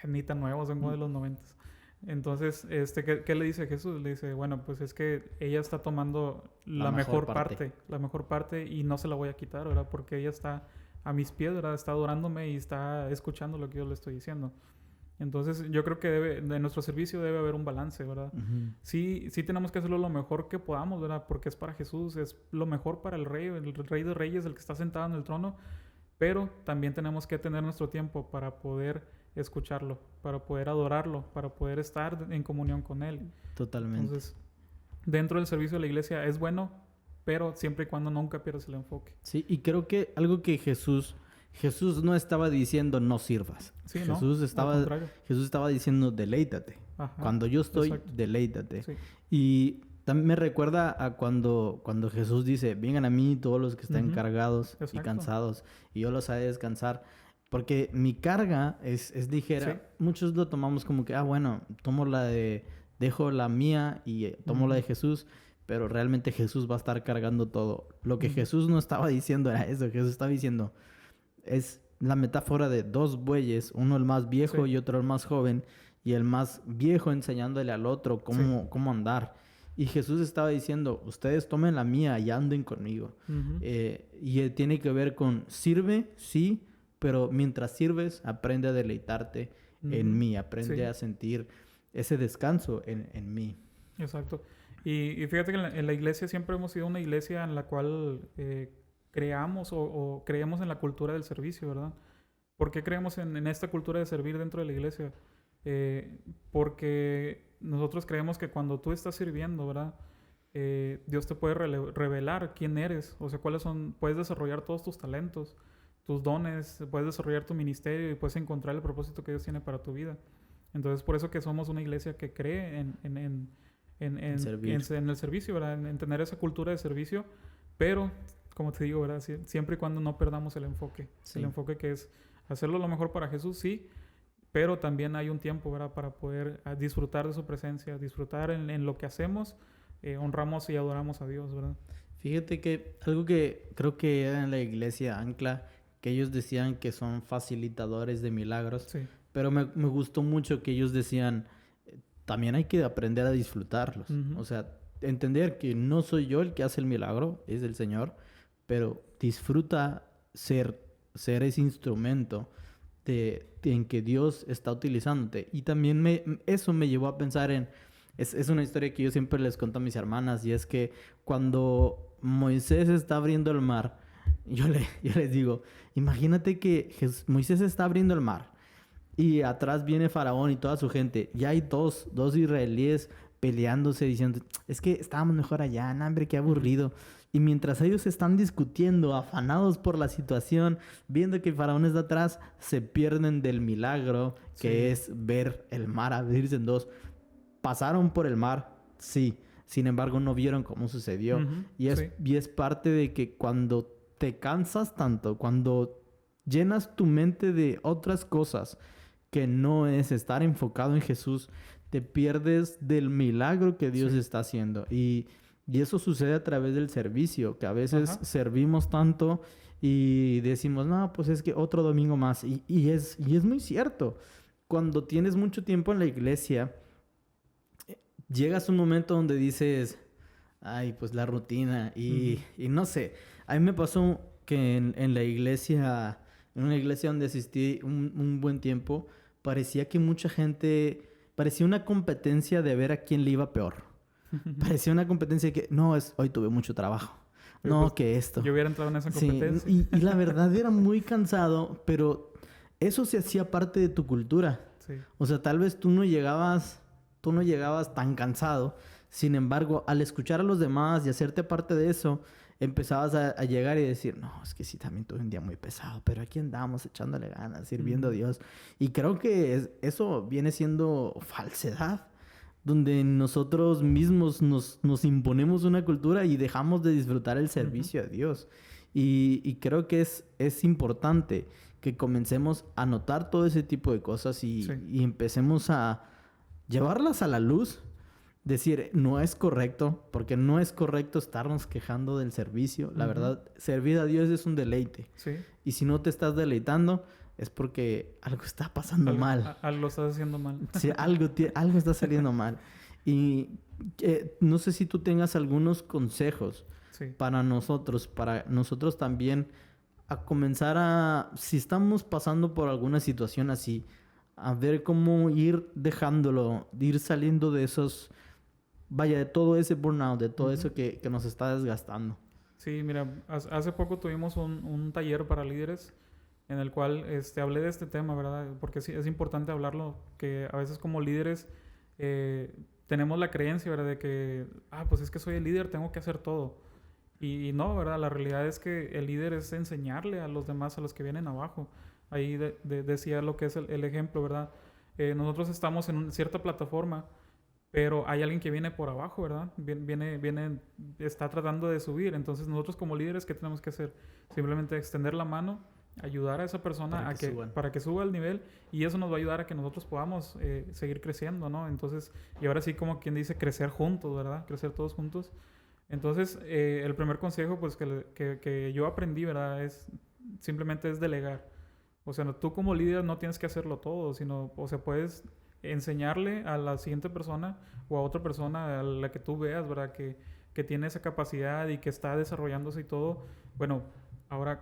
ni tan nuevos, son como de los 90. Entonces, ¿qué le dice Jesús? Le dice, bueno, pues es que ella está tomando la mejor parte y no se la voy a quitar, ¿verdad? Porque ella está a mis pies, ¿verdad? Está adorándome y está escuchando lo que yo le estoy diciendo. Entonces, yo creo que de nuestro servicio debe haber un balance, ¿verdad? Uh-huh. Sí tenemos que hacerlo lo mejor que podamos, ¿verdad? Porque es para Jesús, es lo mejor para el Rey de Reyes, el que está sentado en el trono. Pero también tenemos que tener nuestro tiempo para poder escucharlo, para poder adorarlo, para poder estar en comunión con Él. Totalmente. Entonces, dentro del servicio de la iglesia es bueno, pero siempre y cuando nunca pierdas el enfoque. Sí, y creo que algo que Jesús no estaba diciendo no sirvas. Sí, Jesús estaba diciendo deleítate. Ajá, cuando yo estoy, exacto. Deleítate. Sí. Y también me recuerda a cuando Jesús dice, vengan a mí todos los que están cargados y cansados, y yo los haré descansar. Porque mi carga es ligera. Sí. Muchos lo tomamos como que, bueno, dejo la mía y tomo la de Jesús, pero realmente Jesús va a estar cargando todo. Lo que Jesús no estaba diciendo era eso. Jesús estaba diciendo, es la metáfora de dos bueyes, uno el más viejo y otro el más joven, y el más viejo enseñándole al otro cómo andar. Y Jesús estaba diciendo, ustedes tomen la mía y anden conmigo. Uh-huh. Y tiene que ver con, sirve, sí, pero mientras sirves, aprende a deleitarte en mí, aprende a sentir ese descanso en mí. Exacto. Y fíjate que en la iglesia siempre hemos sido una iglesia en la cual creamos o creemos en la cultura del servicio, ¿verdad? ¿Por qué creemos en esta cultura de servir dentro de la iglesia? Porque nosotros creemos que cuando tú estás sirviendo, ¿verdad? Dios te puede revelar quién eres, o sea, puedes desarrollar todos tus talentos, tus dones, puedes desarrollar tu ministerio y puedes encontrar el propósito que Dios tiene para tu vida. Entonces, por eso que somos una iglesia que cree en el servicio, ¿verdad? En tener esa cultura de servicio, pero, como te digo, ¿verdad? Siempre y cuando no perdamos el enfoque. Sí. El enfoque que es hacerlo lo mejor para Jesús, sí, pero también hay un tiempo, ¿verdad? Para poder disfrutar de su presencia, disfrutar en lo que hacemos, honramos y adoramos a Dios, ¿verdad? Fíjate que algo que creo que era en la iglesia Ancla, que ellos decían que son facilitadores de milagros, sí. Pero me gustó mucho que ellos decían, también hay que aprender a disfrutarlos. Uh-huh. O sea, entender que no soy yo el que hace el milagro, es el Señor, pero disfruta ser ese instrumento en que Dios está utilizándote. Y también eso me llevó a pensar es una historia que yo siempre les cuento a mis hermanas, y es que cuando Moisés está abriendo el mar, yo les digo, imagínate que Moisés está abriendo el mar y atrás viene Faraón y toda su gente. Ya hay dos israelíes peleándose diciendo, es que estábamos mejor allá, no, hombre, qué aburrido. Y mientras ellos están discutiendo, afanados por la situación, viendo que Faraón está atrás, se pierden del milagro que es ver el mar abrirse en dos. Pasaron por el mar, sí. Sin embargo, no vieron cómo sucedió. Uh-huh. Y es parte de que cuando te cansas tanto, cuando llenas tu mente de otras cosas que no es estar enfocado en Jesús, te pierdes del milagro que Dios está haciendo. Y eso sucede a través del servicio, que a veces servimos tanto y decimos, no, pues es que otro domingo más. Y es muy cierto. Cuando tienes mucho tiempo en la iglesia, llegas a un momento donde dices, ay, pues la rutina. Y no sé, a mí me pasó que en una iglesia donde asistí un buen tiempo, parecía que mucha gente, parecía una competencia de ver a quién le iba peor. Parecía una competencia de que, no, hoy tuve mucho trabajo. No, pues, que esto. Yo hubiera entrado en esa competencia. Sí, y la verdad era muy cansado, pero eso se hacía parte de tu cultura. Sí. O sea, tal vez tú no llegabas tan cansado. Sin embargo, al escuchar a los demás y hacerte parte de eso, empezabas a llegar y decir, no, es que sí, también tuve un día muy pesado, pero aquí andamos echándole ganas, sirviendo a Dios. Y creo que eso viene siendo falsedad, donde nosotros mismos nos imponemos una cultura y dejamos de disfrutar el servicio a Dios. Y creo que es importante que comencemos a notar todo ese tipo de cosas y empecemos a llevarlas a la luz. Decir, no es correcto, porque no es correcto estarnos quejando del servicio. La verdad, servir a Dios es un deleite. Sí. Y si no te estás deleitando, es porque algo está pasando mal. Algo estás haciendo mal. Sí, algo está saliendo mal. Y no sé si tú tengas algunos consejos para nosotros también a comenzar si estamos pasando por alguna situación así, a ver cómo ir dejándolo, ir saliendo de esos... Vaya, de todo ese burnout, de todo eso que nos está desgastando. Sí, mira, hace poco tuvimos un taller para líderes en el cual hablé de este tema, ¿verdad? Porque sí, es importante hablarlo, que a veces como líderes tenemos la creencia, ¿verdad? De que, pues es que soy el líder, tengo que hacer todo. Y no, ¿verdad? La realidad es que el líder es enseñarle a los demás, a los que vienen abajo. Ahí decía lo que es el ejemplo, ¿verdad? Nosotros estamos en cierta plataforma, pero hay alguien que viene por abajo, ¿verdad? Está tratando de subir. Entonces, nosotros como líderes, ¿qué tenemos que hacer? Simplemente extender la mano, ayudar a esa persona para que suba el nivel, y eso nos va a ayudar a que nosotros podamos seguir creciendo, ¿no? Entonces, y ahora sí, como quien dice, crecer juntos, ¿verdad? Crecer todos juntos. Entonces, el primer consejo, pues, que yo aprendí, ¿verdad? Simplemente es delegar. O sea, tú como líder no tienes que hacerlo todo, sino, o sea, puedes enseñarle a la siguiente persona o a otra persona a la que tú veas, ¿verdad? Que tiene esa capacidad y que está desarrollándose y todo. Bueno, ahora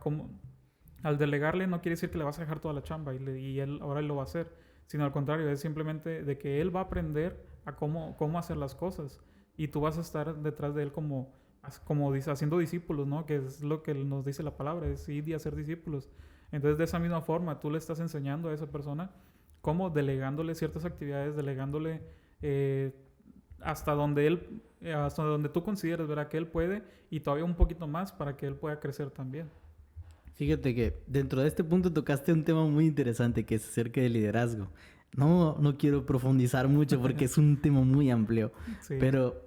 al delegarle no quiere decir que le vas a dejar toda la chamba y él ahora lo va a hacer, sino al contrario, es simplemente de que él va a aprender a cómo hacer las cosas y tú vas a estar detrás de él como dice, haciendo discípulos, ¿no? Que es lo que nos dice la palabra, es ir y hacer discípulos. Entonces, de esa misma forma, tú le estás enseñando a esa persona cómo delegándole ciertas actividades, delegándole hasta donde tú consideres, ¿verdad? Que él puede, y todavía un poquito más para que él pueda crecer también. Fíjate que dentro de este punto tocaste un tema muy interesante que es acerca del liderazgo. No quiero profundizar mucho porque es un tema muy amplio, sí. Pero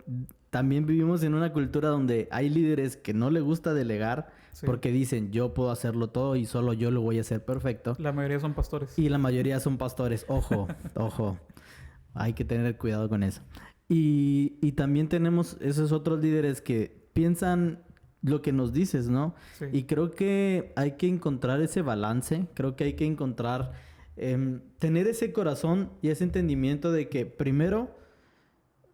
también vivimos en una cultura donde hay líderes que no les gusta delegar, sí, porque dicen, yo puedo hacerlo todo y solo yo lo voy a hacer perfecto. La mayoría son pastores. Y la mayoría son pastores. Ojo. Hay que tener cuidado con eso. Y también tenemos esos otros líderes que piensan lo que nos dices, ¿no? Sí. Y creo que hay que encontrar ese balance. Creo que hay que encontrar... tener ese corazón y ese entendimiento de que primero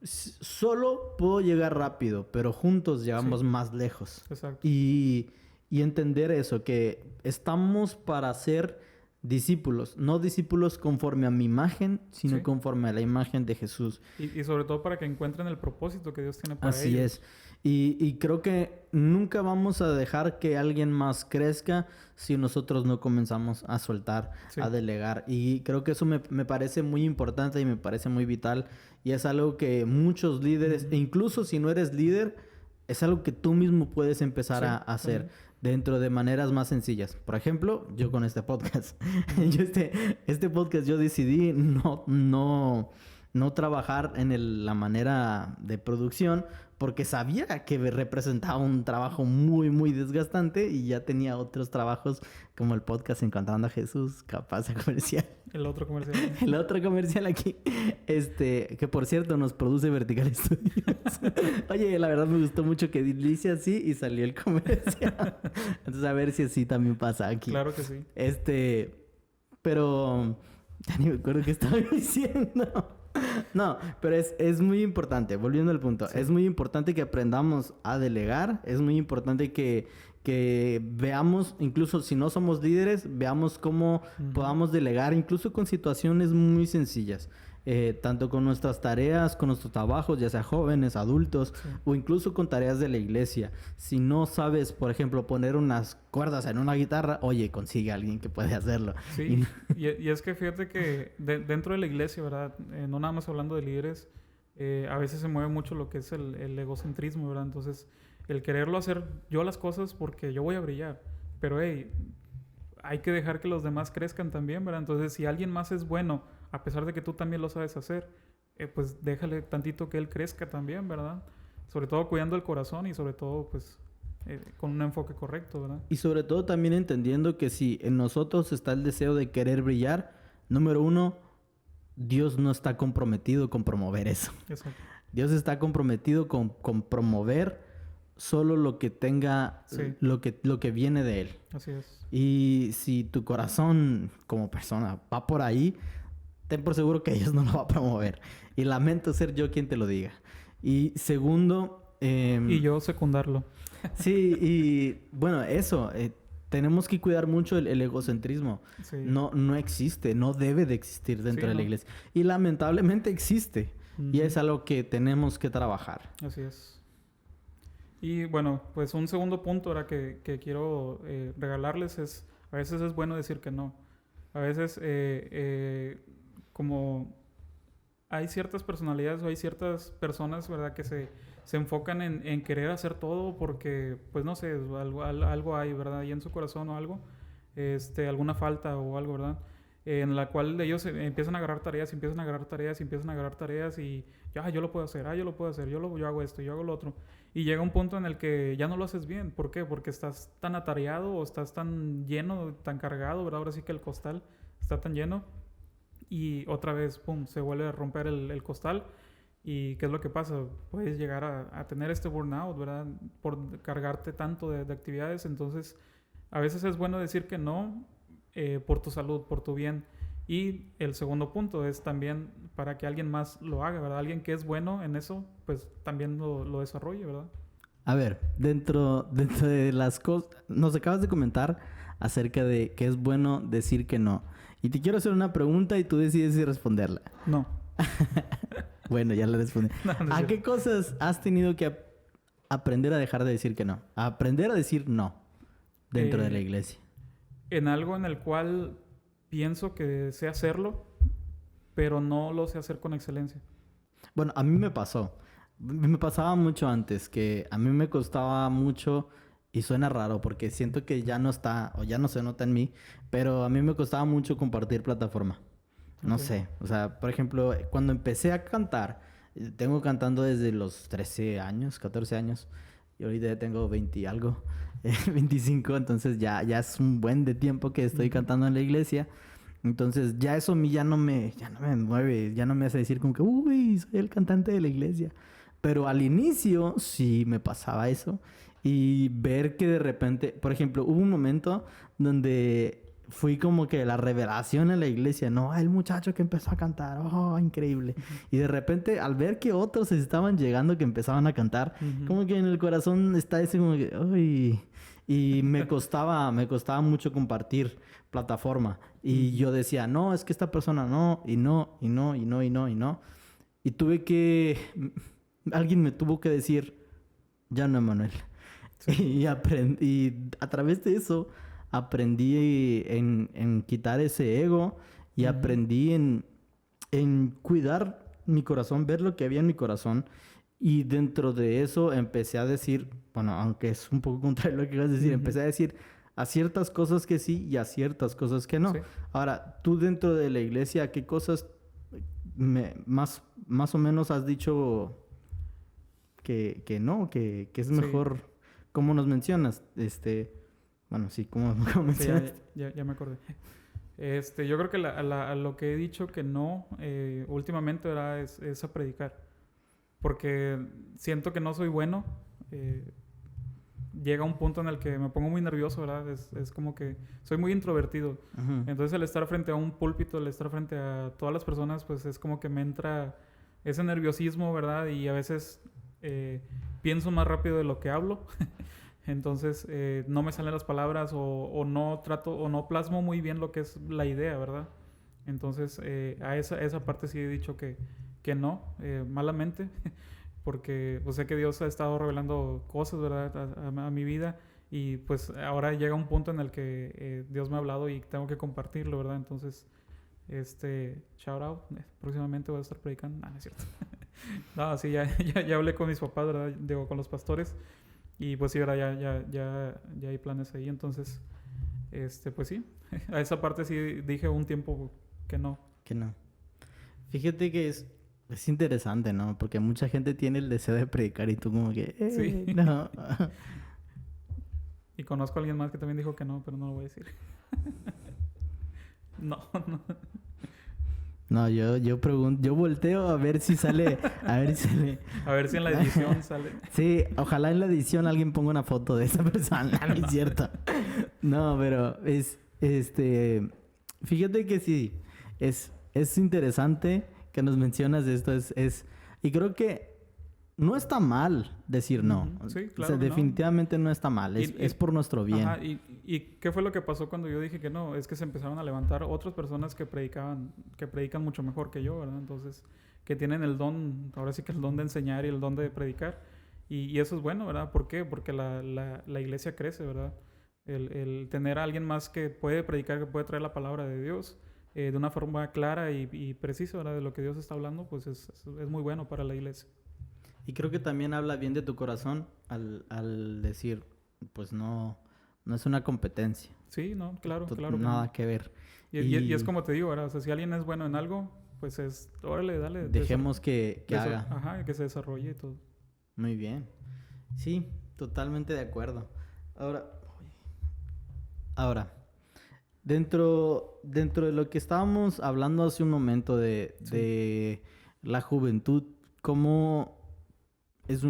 solo puedo llegar rápido, pero juntos llegamos más lejos. Exacto. Y entender eso, que estamos para ser discípulos, no discípulos conforme a mi imagen, sino conforme a la imagen de Jesús. Y sobre todo para que encuentren el propósito que Dios tiene para ellos. Así es. Y creo que nunca vamos a dejar que alguien más crezca si nosotros no comenzamos a soltar, a delegar. Y creo que eso me parece muy importante y me parece muy vital. Y es algo que muchos líderes, e incluso si no eres líder, es algo que tú mismo puedes empezar a hacer dentro de maneras más sencillas. Por ejemplo, yo con este podcast. Este podcast yo decidí no trabajar en la manera de producción porque sabía que representaba un trabajo muy, muy desgastante y ya tenía otros trabajos como el podcast Encontrando a Jesús, capaz de comercial. El otro comercial. El otro comercial aquí. Que por cierto nos produce Vertical Studios. Oye, la verdad me gustó mucho que dice así y salió el comercial. Entonces a ver si así también pasa aquí. Claro que sí. Pero ya ni me acuerdo qué estaba diciendo. No, pero es muy importante, volviendo al punto, es muy importante que aprendamos a delegar, es muy importante que veamos, incluso si no somos líderes, veamos cómo podamos delegar, incluso con situaciones muy sencillas, tanto con nuestras tareas, con nuestros trabajos, ya sea jóvenes, adultos, o incluso con tareas de la iglesia. Si no sabes, por ejemplo, poner unas cuerdas en una guitarra, oye, consigue a alguien que puede hacerlo. Sí, y es que fíjate que dentro de la iglesia, ¿verdad? No nada más hablando de líderes, a veces se mueve mucho lo que es el egocentrismo, ¿verdad? Entonces, el quererlo hacer yo las cosas porque yo voy a brillar. Pero, hey, hay que dejar que los demás crezcan también, ¿verdad? Entonces, si alguien más es bueno, a pesar de que tú también lo sabes hacer, pues déjale tantito que él crezca también, ¿verdad? Sobre todo cuidando el corazón y sobre todo, pues, con un enfoque correcto, ¿verdad? Y sobre todo también entendiendo que si en nosotros está el deseo de querer brillar, número uno, Dios no está comprometido con promover eso. Exacto. Dios está comprometido con promover solo lo que tenga, Sí. lo que viene de Él. Así es. Y si tu corazón como persona va por ahí, ten por seguro que Dios no lo va a promover. Y lamento ser yo quien te lo diga. Y segundo... y yo secundarlo. Sí, y bueno, eso, tenemos que cuidar mucho el egocentrismo. Sí. No existe, no debe de existir dentro Sí, de la no. iglesia. Y lamentablemente existe. Y Ujú. es algo que tenemos que trabajar. Así es. Y bueno, pues un segundo punto ahora que quiero regalarles es, a veces es bueno decir que no. A veces como hay ciertas personalidades o hay ciertas personas, ¿verdad? Que se enfocan en querer hacer todo porque, pues no sé, algo hay, ¿verdad? Y en su corazón o algo, alguna falta o algo, ¿verdad? En la cual ellos empiezan a agarrar tareas, empiezan a agarrar tareas, empiezan a agarrar tareas y yo lo puedo hacer, yo lo puedo hacer, yo hago esto, yo hago lo otro. Y llega un punto en el que ya no lo haces bien. ¿Por qué? Porque estás tan atareado o estás tan lleno, tan cargado, ¿verdad? Ahora sí que el costal está tan lleno y otra vez, pum, se vuelve a romper el costal. ¿Y qué es lo que pasa? Puedes llegar a tener este burnout, ¿verdad? Por cargarte tanto de actividades. Entonces, a veces es bueno decir que no por tu salud, por tu bien. Y el segundo punto es también para que alguien más lo haga, ¿verdad? Alguien que es bueno en eso, pues también lo desarrolle, ¿verdad? A ver, dentro de las cosas... Nos acabas de comentar acerca de que es bueno decir que no. Y te quiero hacer una pregunta y tú decides si responderla. No. Bueno, ya le respondí. No, no es ¿A cierto. qué cosas has tenido que aprender a dejar de decir que no? A aprender a decir no dentro de la iglesia. En algo en el cual pienso que sé hacerlo, pero no lo sé hacer con excelencia. Bueno, a mí me pasó. Me pasaba mucho antes, que a mí me costaba mucho, y suena raro porque siento que ya no está, o ya no se nota en mí, pero a mí me costaba mucho compartir plataforma. No Ok. sé, o sea, por ejemplo, cuando empecé a cantar, tengo cantando desde los 13 años, 14 años, y ahorita ya tengo 20 y algo, 25, entonces ya es un buen de tiempo que estoy Ujú. cantando en la iglesia. Entonces ya eso a mí ya no me mueve, ya no me hace decir como que, uy, soy el cantante de la iglesia. Pero al inicio sí me pasaba eso. Y ver que de repente, por ejemplo, hubo un momento donde fui como que la revelación en la iglesia, ¿no? El muchacho que empezó a cantar, oh, increíble. Y de repente al ver que otros estaban llegando que empezaban a cantar, Ujú. como que en el corazón está ese como que, uy. Y me costaba mucho compartir plataforma. Y yo decía, no, es que esta persona no, y no, y no, y no, y no, y no. Y tuve que... Alguien me tuvo que decir, ya no, Emanuel. Sí. Y aprendí, y a través de eso aprendí en quitar ese ego y Ujú. aprendí en cuidar mi corazón, ver lo que había en mi corazón. Y dentro de eso empecé a decir, bueno, aunque es un poco contrario a lo que vas a decir, Ujú. empecé a decir a ciertas cosas que sí y a ciertas cosas que no. Sí. Ahora, tú dentro de la iglesia, ¿qué cosas más o menos has dicho que no, que es Sí. mejor, como nos mencionas? Bueno, sí, como Sí, mencionas. ya me acordé. Yo creo que a lo que he dicho que no últimamente ¿verdad? Es a predicar. Porque siento que no soy bueno. Llega un punto en el que me pongo muy nervioso, ¿verdad? Es como que soy muy introvertido. Ujú. Entonces el estar frente a un púlpito, el estar frente a todas las personas, pues es como que me entra ese nerviosismo, ¿verdad? Y a veces pienso más rápido de lo que hablo. Entonces no me salen las palabras o no trato o no plasmo muy bien lo que es la idea, ¿verdad? Entonces a esa parte sí he dicho que no, malamente, porque pues sé que Dios ha estado revelando cosas, ¿verdad? A mi vida y pues ahora llega un punto en el que Dios me ha hablado y tengo que compartirlo, ¿verdad? Entonces, shout out, próximamente voy a estar predicando, no es cierto. No, sí, ya hablé con mis papás, ¿verdad? Digo, con los pastores. Y pues sí, ahora ya hay planes ahí. Entonces, pues sí. A esa parte sí dije un tiempo que no. Que no. Fíjate que es interesante, ¿no? Porque mucha gente tiene el deseo de predicar y tú como que... Sí. No. Y conozco a alguien más que también dijo que no, pero no lo voy a decir. No. No, yo pregunto, yo volteo a ver si sale, a ver si sale. A ver si en la edición sale. Sí, ojalá en la edición alguien ponga una foto de esa persona, no es cierto. No, pero fíjate que sí, es interesante que nos mencionas esto, y creo que no está mal decir no. Ujú, sí, O claro sea, que no. definitivamente no está mal, es por nuestro bien. Ajá, ¿y qué fue lo que pasó cuando yo dije que no? Es que se empezaron a levantar otras personas que predican mucho mejor que yo, ¿verdad? Entonces, que tienen el don, ahora sí que el don de enseñar y el don de predicar. Y eso es bueno, ¿verdad? ¿Por qué? Porque la iglesia crece, ¿verdad? El tener a alguien más que puede predicar, que puede traer la palabra de Dios de una forma clara y precisa, ¿verdad? De lo que Dios está hablando, pues es muy bueno para la iglesia. Y creo que también habla bien de tu corazón al decir, pues no es una competencia. Sí, no, claro que Nada no. que ver. Y es como te digo, ¿verdad? O sea, si alguien es bueno en algo, pues órale, dale. Dejemos que haga. Ajá, que se desarrolle y todo. Muy bien. Sí, totalmente de acuerdo. Ahora, dentro de lo que estábamos hablando hace un momento de la juventud, cómo es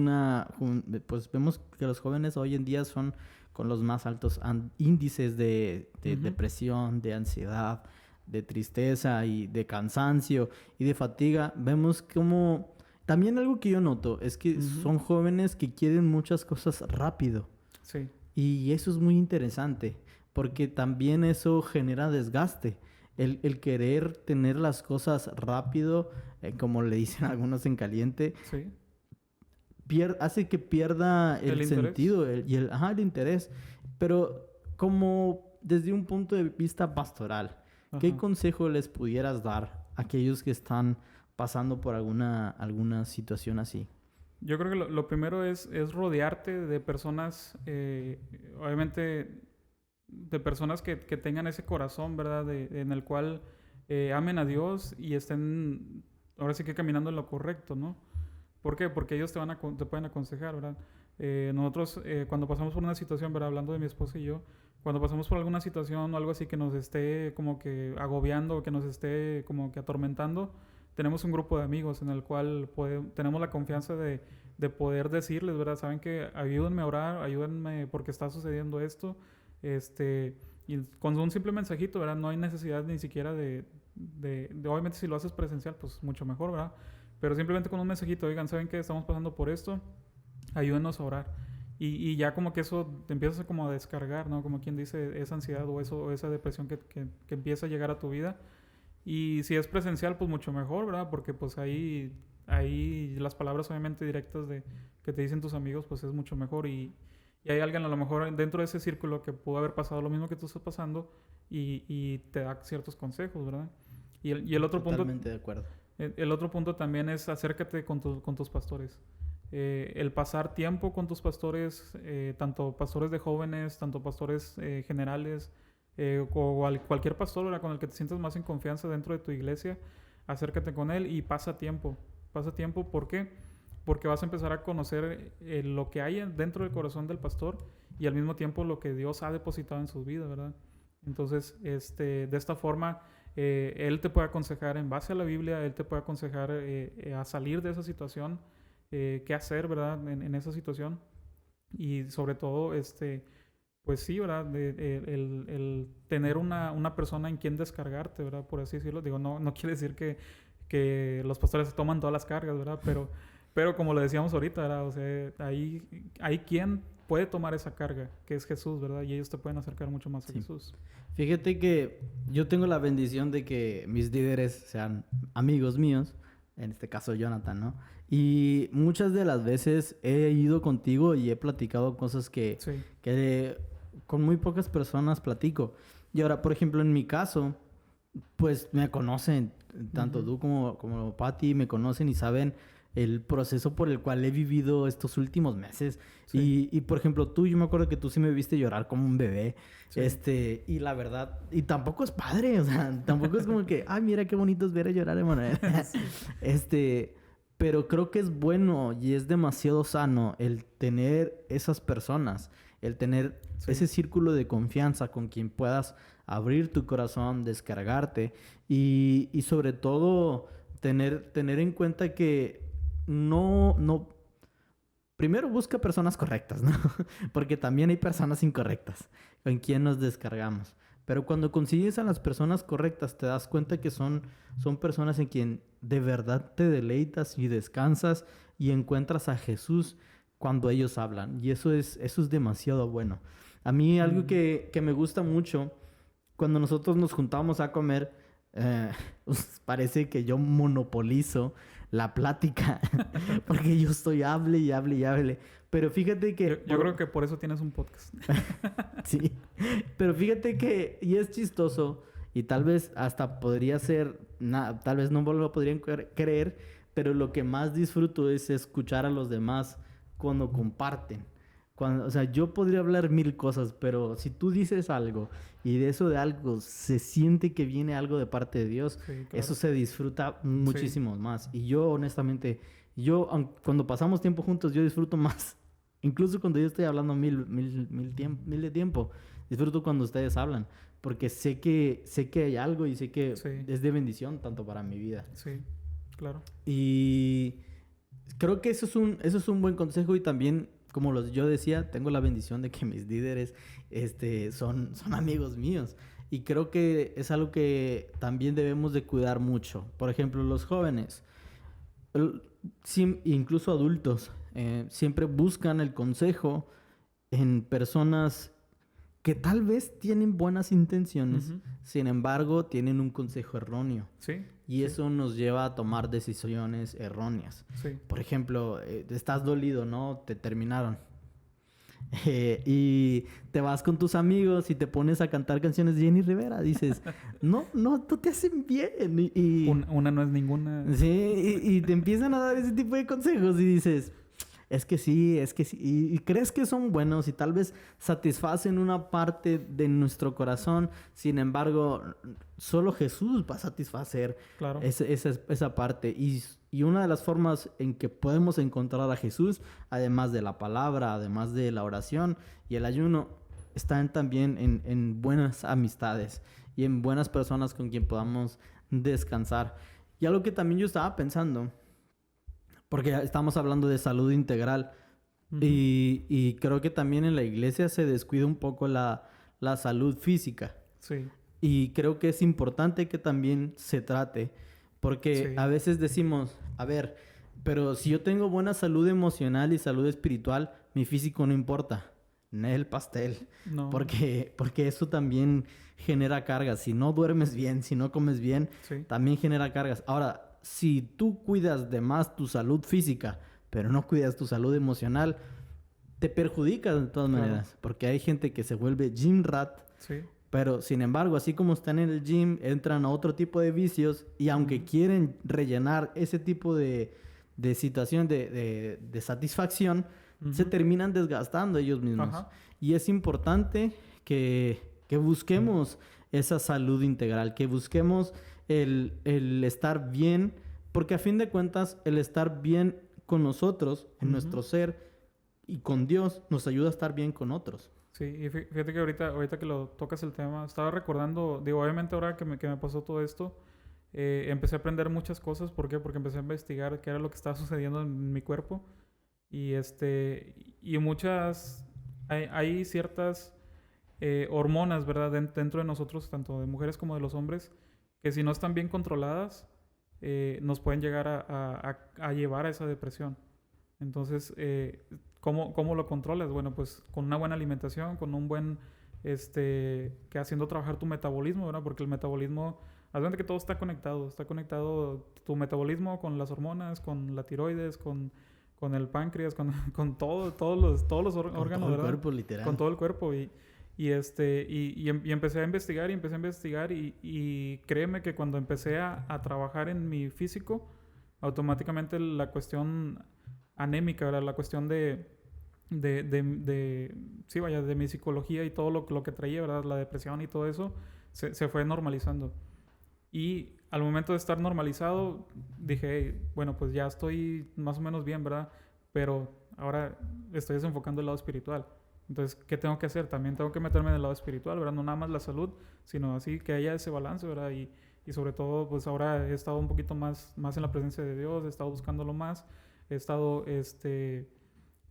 pues vemos que los jóvenes hoy en día son con los más altos índices de depresión, de ansiedad, de tristeza y de cansancio y de fatiga. Vemos como... También algo que yo noto es que son jóvenes que quieren muchas cosas rápido. Sí. Y eso es muy interesante, porque también eso genera desgaste. El querer tener las cosas rápido, como le dicen algunos en caliente, Sí. hace que pierda el sentido el interés. Pero como desde un punto de vista pastoral, ¿qué Ajá. consejo les pudieras dar a aquellos que están pasando por alguna situación así? Yo creo que lo primero es rodearte de personas, obviamente, de personas que tengan ese corazón, ¿verdad? En el cual amen a Dios y estén, ahora sí que caminando en lo correcto, ¿no? ¿Por qué? Porque ellos te pueden aconsejar, ¿verdad? Nosotros, cuando pasamos por una situación, ¿verdad? Hablando de mi esposa y yo, cuando pasamos por alguna situación o algo así que nos esté como que agobiando o que nos esté como que atormentando, tenemos un grupo de amigos en el cual tenemos la confianza de poder decirles, ¿verdad? Saben que ayúdenme a orar, ayúdenme porque está sucediendo esto. Y con un simple mensajito, ¿verdad? No hay necesidad ni siquiera obviamente si lo haces presencial, pues mucho mejor, ¿verdad? Pero simplemente con un mensajito, oigan, ¿saben que estamos pasando por esto? Ayúdenos a orar. Y ya como que eso te empiezas como a descargar, ¿no? Como quien dice, esa ansiedad o esa depresión que empieza a llegar a tu vida. Y si es presencial, pues mucho mejor, ¿verdad? Porque pues ahí las palabras obviamente directas que te dicen tus amigos, pues es mucho mejor. Y hay alguien a lo mejor dentro de ese círculo que pudo haber pasado lo mismo que tú estás pasando y te da ciertos consejos, ¿verdad? Y el otro Totalmente de acuerdo. El otro punto también es acércate con tus pastores. El pasar tiempo con tus pastores, tanto pastores de jóvenes, tanto pastores generales, cualquier pastor, ¿verdad? Con el que te sientas más en confianza dentro de tu iglesia, acércate con él y pasa tiempo. Pasa tiempo, ¿por qué? Porque vas a empezar a conocer lo que hay dentro del corazón del pastor y al mismo tiempo lo que Dios ha depositado en su vida, ¿verdad? Entonces, de esta forma, Él te puede aconsejar en base a la Biblia, Él te puede aconsejar a salir de esa situación, qué hacer, ¿verdad? En esa situación. Y sobre todo, pues sí, ¿verdad? El tener una persona en quien descargarte, ¿verdad? Por así decirlo. Digo, no quiere decir que los pastores se toman todas las cargas, ¿verdad? Pero como lo decíamos ahorita, ¿verdad? O sea, hay quien puede tomar esa carga, que es Jesús, ¿verdad? Y ellos te pueden acercar mucho más a Jesús. Fíjate que yo tengo la bendición de que mis líderes sean amigos míos, en este caso Jonathan, ¿no? Y muchas de las veces he ido contigo y he platicado cosas que con muy pocas personas platico. Y ahora, por ejemplo, en mi caso, pues me conocen, tanto tú como Patty, me conocen y saben el proceso por el cual he vivido estos últimos meses. Sí. Y por ejemplo, yo me acuerdo que tú sí me viste llorar como un bebé. Sí. Y la verdad, y tampoco es padre, o sea, tampoco es como que, ay, mira qué bonito es ver a llorar a Emanuel. Sí. Pero creo que es bueno y es demasiado sano el tener esas personas, el tener Sí. ese círculo de confianza con quien puedas abrir tu corazón, descargarte y sobre todo tener en cuenta que no, primero busca personas correctas, ¿no? Porque también hay personas incorrectas con quien nos descargamos. Pero cuando consigues a las personas correctas, te das cuenta que son personas en quien de verdad te deleitas y descansas y encuentras a Jesús cuando ellos hablan. Y eso es demasiado bueno. A mí algo que me gusta mucho, cuando nosotros nos juntamos a comer, parece que yo monopolizo la plática, porque yo estoy hable y hable y hable. Pero fíjate que... Yo creo que por eso tienes un podcast. Sí, pero fíjate que, y es chistoso, y tal vez hasta podría ser, tal vez no lo podrían creer, pero lo que más disfruto es escuchar a los demás cuando comparten. O sea, yo podría hablar mil cosas, pero si tú dices algo y de eso de algo se siente que viene algo de parte de Dios, Sí, claro. eso se disfruta muchísimo más. Y yo, honestamente, cuando pasamos tiempo juntos, yo disfruto más. Incluso cuando yo estoy hablando mil de tiempo, disfruto cuando ustedes hablan, porque sé que hay algo y sé que Sí. es de bendición tanto para mi vida. Sí, claro. Y creo que eso es un buen consejo y también, como yo decía, tengo la bendición de que mis líderes son amigos míos. Y creo que es algo que también debemos de cuidar mucho. Por ejemplo, los jóvenes, incluso adultos, siempre buscan el consejo en personas que tal vez tienen buenas intenciones, Ujú. sin embargo, tienen un consejo erróneo. Sí. Y sí, eso nos lleva a tomar decisiones erróneas. Sí. Por ejemplo, estás dolido, ¿no? Te terminaron. Y te vas con tus amigos y te pones a cantar canciones de Jenny Rivera. Dices, no te hacen bien. Una no es ninguna. Sí, y te empiezan a dar ese tipo de consejos y dices, es que sí. Y crees que son buenos y tal vez satisfacen una parte de nuestro corazón. Sin embargo, solo Jesús va a satisfacer Claro. esa parte. Y una de las formas en que podemos encontrar a Jesús, además de la palabra, además de la oración y el ayuno, están también en buenas amistades y en buenas personas con quien podamos descansar. Y algo que también yo estaba pensando, porque estamos hablando de salud integral, Ujú. y creo que también en la iglesia se descuida un poco la salud física. Sí. Y creo que es importante que también se trate, porque Sí. a veces decimos, a ver, pero si yo tengo buena salud emocional y salud espiritual, mi físico no importa. El pastel. No. Porque eso también genera cargas. Si no duermes bien, si no comes bien, Sí. también genera cargas. Ahora, si tú cuidas de más tu salud física, pero no cuidas tu salud emocional, te perjudica de todas Claro. maneras. Porque hay gente que se vuelve gym rat, Sí. pero sin embargo, así como están en el gym, entran a otro tipo de vicios y aunque Ujú. quieren rellenar ese tipo de situación de satisfacción, se Ujú. terminan desgastando ellos mismos. Ajá. Y es importante que busquemos esa salud integral, que busquemos el estar bien, porque a fin de cuentas el estar bien con nosotros, en Ujú. nuestro ser y con Dios, nos ayuda a estar bien con otros. Sí, y fíjate que ahorita que lo tocas el tema, estaba recordando, digo, obviamente ahora que me pasó todo esto, empecé a aprender muchas cosas. ¿Por qué? Porque empecé a investigar qué era lo que estaba sucediendo en mi cuerpo. Y y muchas, hay ciertas hormonas, ¿verdad? Dentro de nosotros, tanto de mujeres como de los hombres, que si no están bien controladas, nos pueden llegar a llevar a esa depresión. Entonces, ¿cómo lo controlas? Bueno, pues con una buena alimentación, con un buen, que haciendo trabajar tu metabolismo, ¿verdad? Porque el metabolismo, haz de cuenta que todo está conectado tu metabolismo con las hormonas, con la tiroides, con el páncreas, con todos los órganos, Con todo el ¿verdad? cuerpo, literal. Con todo el cuerpo. Y empecé a investigar y créeme que cuando empecé a trabajar en mi físico, automáticamente la cuestión anémica, ¿verdad? La cuestión sí, vaya, de mi psicología y todo lo que traía, ¿verdad? La depresión y todo eso, se fue normalizando. Y al momento de estar normalizado, dije, "Hey, bueno, pues ya estoy más o menos bien, ¿verdad? Pero ahora estoy desenfocando el lado espiritual. Entonces, ¿qué tengo que hacer? También tengo que meterme en el lado espiritual, ¿verdad? No nada más la salud, sino así que haya ese balance, ¿verdad? Y sobre todo, pues ahora he estado un poquito más en la presencia de Dios, he estado buscándolo más, he estado,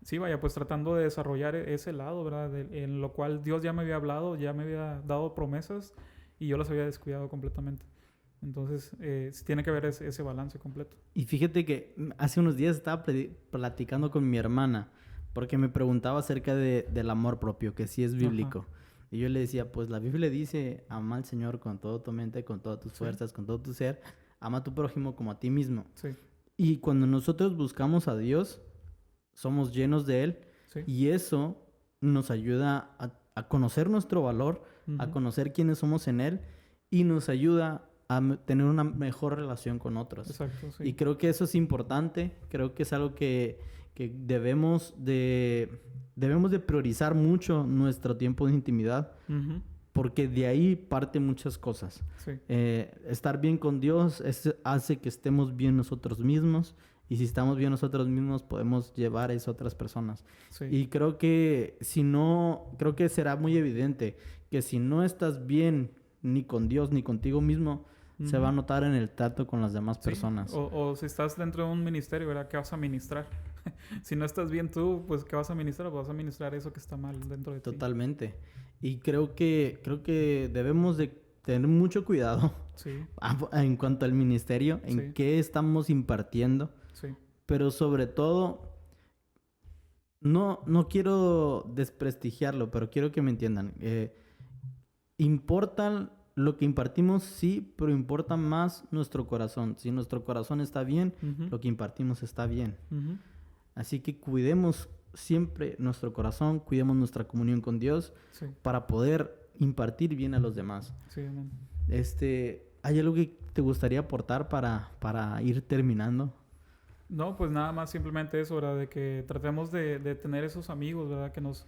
sí, vaya, pues tratando de desarrollar ese lado, ¿verdad? En lo cual Dios ya me había hablado, ya me había dado promesas y yo las había descuidado completamente. Entonces, sí tiene que haber ese balance completo. Y fíjate que hace unos días estaba platicando con mi hermana porque me preguntaba acerca del amor propio, que sí es bíblico. Ajá. Y yo le decía, pues la Biblia dice, ama al Señor con toda tu mente, con todas tus Sí. fuerzas, con todo tu ser, ama a tu prójimo como a ti mismo. Sí, Y cuando nosotros buscamos a Dios, somos llenos de Él sí. y eso nos ayuda a conocer nuestro valor, a Ujú. conocer quiénes somos en Él y nos ayuda a tener una mejor relación con otros. Exacto, sí. Y creo que eso es importante, creo que es algo que debemos de priorizar mucho nuestro tiempo de intimidad, Ujú. porque de ahí parten muchas cosas. Sí, Estar bien con Dios hace que estemos bien nosotros mismos, y si estamos bien nosotros mismos podemos llevar a eso a otras personas. sí. Y creo que creo que será muy evidente que si no estás bien ni con Dios ni contigo mismo, se va a Ujú. notar en el trato con las demás Sí. personas. O si estás dentro de un ministerio, ¿verdad? ¿Qué vas a ministrar? Si no estás bien tú, pues ¿qué vas a ministrar? Pues vas a ministrar eso que está mal dentro de ti. Totalmente. Y creo que debemos de tener mucho cuidado Sí, en cuanto al ministerio, en Sí. qué estamos impartiendo, sí. pero sobre todo, no quiero desprestigiarlo, pero quiero que me entiendan. Importa lo que impartimos, sí, pero importa más nuestro corazón. Si nuestro corazón está bien, Ujú. lo que impartimos está bien. Ujú. Así que cuidemos siempre nuestro corazón, cuidemos nuestra comunión con Dios Sí, para poder impartir bien a los demás. sí, amén. ¿Hay algo que te gustaría aportar para ir terminando? No, pues nada más simplemente eso, ¿verdad? De que tratemos de tener esos amigos, ¿verdad? Que nos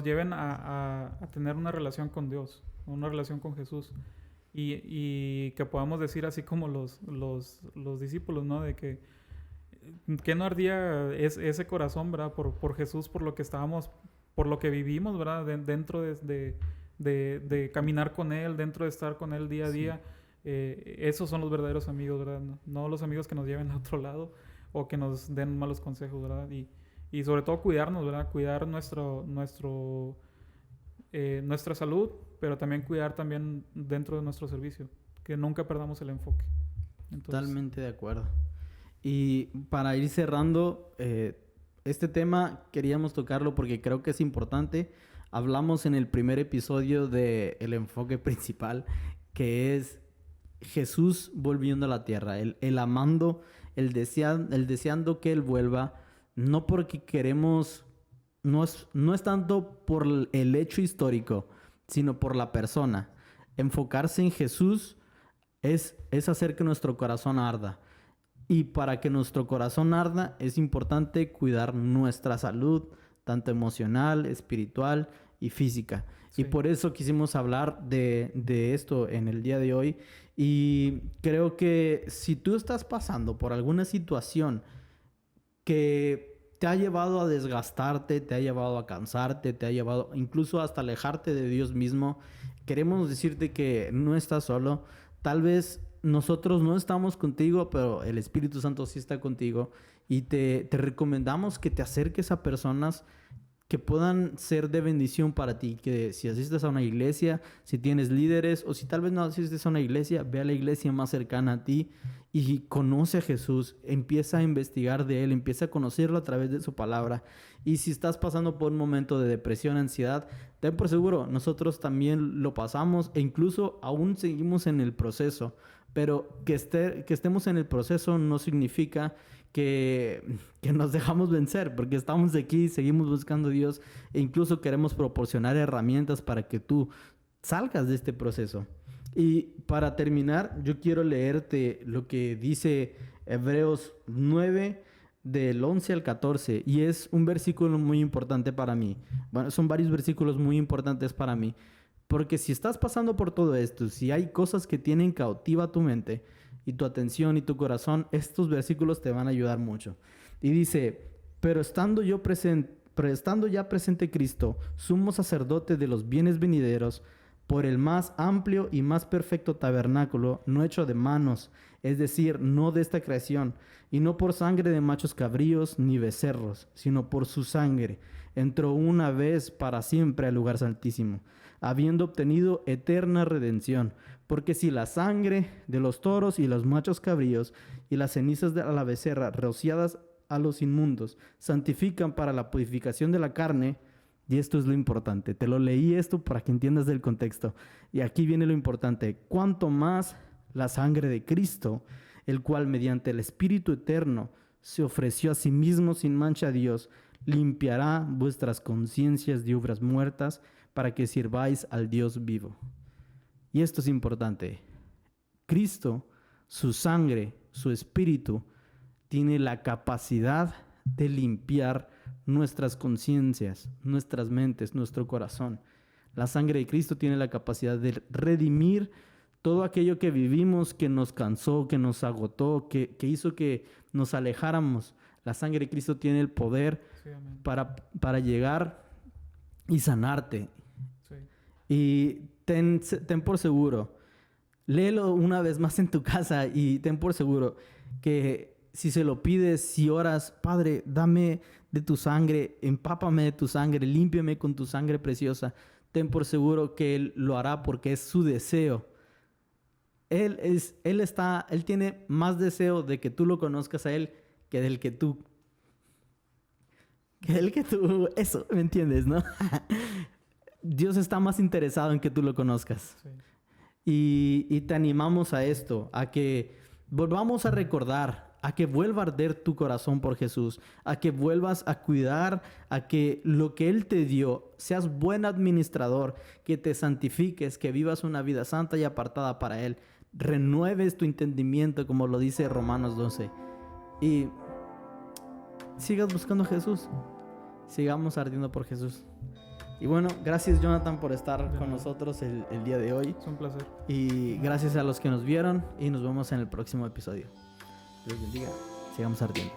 lleven a tener una relación con Dios, una relación con Jesús. Y que podamos decir así como los discípulos, ¿no? De que no ardía ese corazón, ¿verdad? Por Jesús, por lo que estábamos, por lo que vivimos, ¿verdad? Dentro de caminar con Él, dentro de estar con Él día a Sí. día. Esos son los verdaderos amigos, ¿verdad? No los amigos que nos lleven a otro lado o que nos den malos consejos, ¿verdad? Y sobre todo cuidarnos, ¿verdad? Cuidar nuestra salud, pero también cuidar también dentro de nuestro servicio. Que nunca perdamos el enfoque. Entonces, Totalmente de acuerdo. Y para ir cerrando, este tema queríamos tocarlo porque creo que es importante. Hablamos en el primer episodio del enfoque principal, que es Jesús volviendo a la tierra, el amando, el deseando que Él vuelva, no porque queremos, no es tanto por el hecho histórico, sino por la persona. Enfocarse en Jesús es hacer que nuestro corazón arda. Y para que nuestro corazón arda es importante cuidar nuestra salud, tanto emocional, espiritual y física. sí. Y por eso quisimos hablar de esto en el día de hoy. Y creo que si tú estás pasando por alguna situación que te ha llevado a desgastarte, te ha llevado a cansarte, te ha llevado incluso hasta alejarte de Dios mismo, queremos decirte que no estás solo. Tal vez nosotros no estamos contigo, pero el Espíritu Santo sí está contigo. Y te recomendamos que te acerques a personas que puedan ser de bendición para ti, que si asistes a una iglesia, si tienes líderes o si tal vez no asistes a una iglesia, ve a la iglesia más cercana a ti y conoce a Jesús, empieza a investigar de Él, empieza a conocerlo a través de su palabra. Y si estás pasando por un momento de depresión, ansiedad, ten por seguro, nosotros también lo pasamos e incluso aún seguimos en el proceso, pero que estemos en el proceso no significa que nos dejamos vencer, porque estamos aquí, seguimos buscando a Dios e incluso queremos proporcionar herramientas para que tú salgas de este proceso. Y para terminar, yo quiero leerte lo que dice Hebreos 9, del 11 al 14. Y es un versículo muy importante para mí. Bueno, son varios versículos muy importantes para mí. Porque si estás pasando por todo esto, si hay cosas que tienen cautiva tu mente y tu atención y tu corazón, estos versículos te van a ayudar mucho. Y dice, pero estando ya presente Cristo, sumo sacerdote de los bienes venideros, por el más amplio y más perfecto tabernáculo, no hecho de manos, es decir, no de esta creación, y no por sangre de machos cabríos ni becerros, sino por su sangre, entró una vez para siempre al lugar santísimo, habiendo obtenido eterna redención. Porque si la sangre de los toros y los machos cabríos y las cenizas de la becerra rociadas a los inmundos santifican para la purificación de la carne, y esto es lo importante, te lo leí esto para que entiendas del contexto, y aquí viene lo importante, cuanto más la sangre de Cristo, el cual mediante el Espíritu eterno se ofreció a sí mismo sin mancha a Dios, limpiará vuestras conciencias de obras muertas para que sirváis al Dios vivo. Y esto es importante. Cristo, su sangre, su Espíritu, tiene la capacidad de limpiar nuestras conciencias, nuestras mentes, nuestro corazón. La sangre de Cristo tiene la capacidad de redimir todo aquello que vivimos, que nos cansó, que nos agotó, que hizo que nos alejáramos. La sangre de Cristo tiene el poder para llegar y sanarte. Sí. Y ten por seguro, léelo una vez más en tu casa y ten por seguro que si se lo pides, si oras, Padre, dame de tu sangre, empápame de tu sangre, límpiame con tu sangre preciosa, ten por seguro que Él lo hará porque es su deseo. Él tiene más deseo de que tú lo conozcas a Él que del que tú. Eso, ¿me entiendes, no? Dios está más interesado en que tú lo conozcas. Sí. Y te animamos a esto, a que volvamos a recordar, a que vuelva a arder tu corazón por Jesús, a que vuelvas a cuidar, a que lo que Él te dio, seas buen administrador, que te santifiques, que vivas una vida santa y apartada para Él. Renueves tu entendimiento, como lo dice Romanos 12. Y sigas buscando a Jesús. Sigamos ardiendo por Jesús. Y bueno, gracias Jonathan por estar con nosotros el día de hoy. Es un placer. Y gracias a los que nos vieron y nos vemos en el próximo episodio. Dios bendiga. Sigamos ardiendo.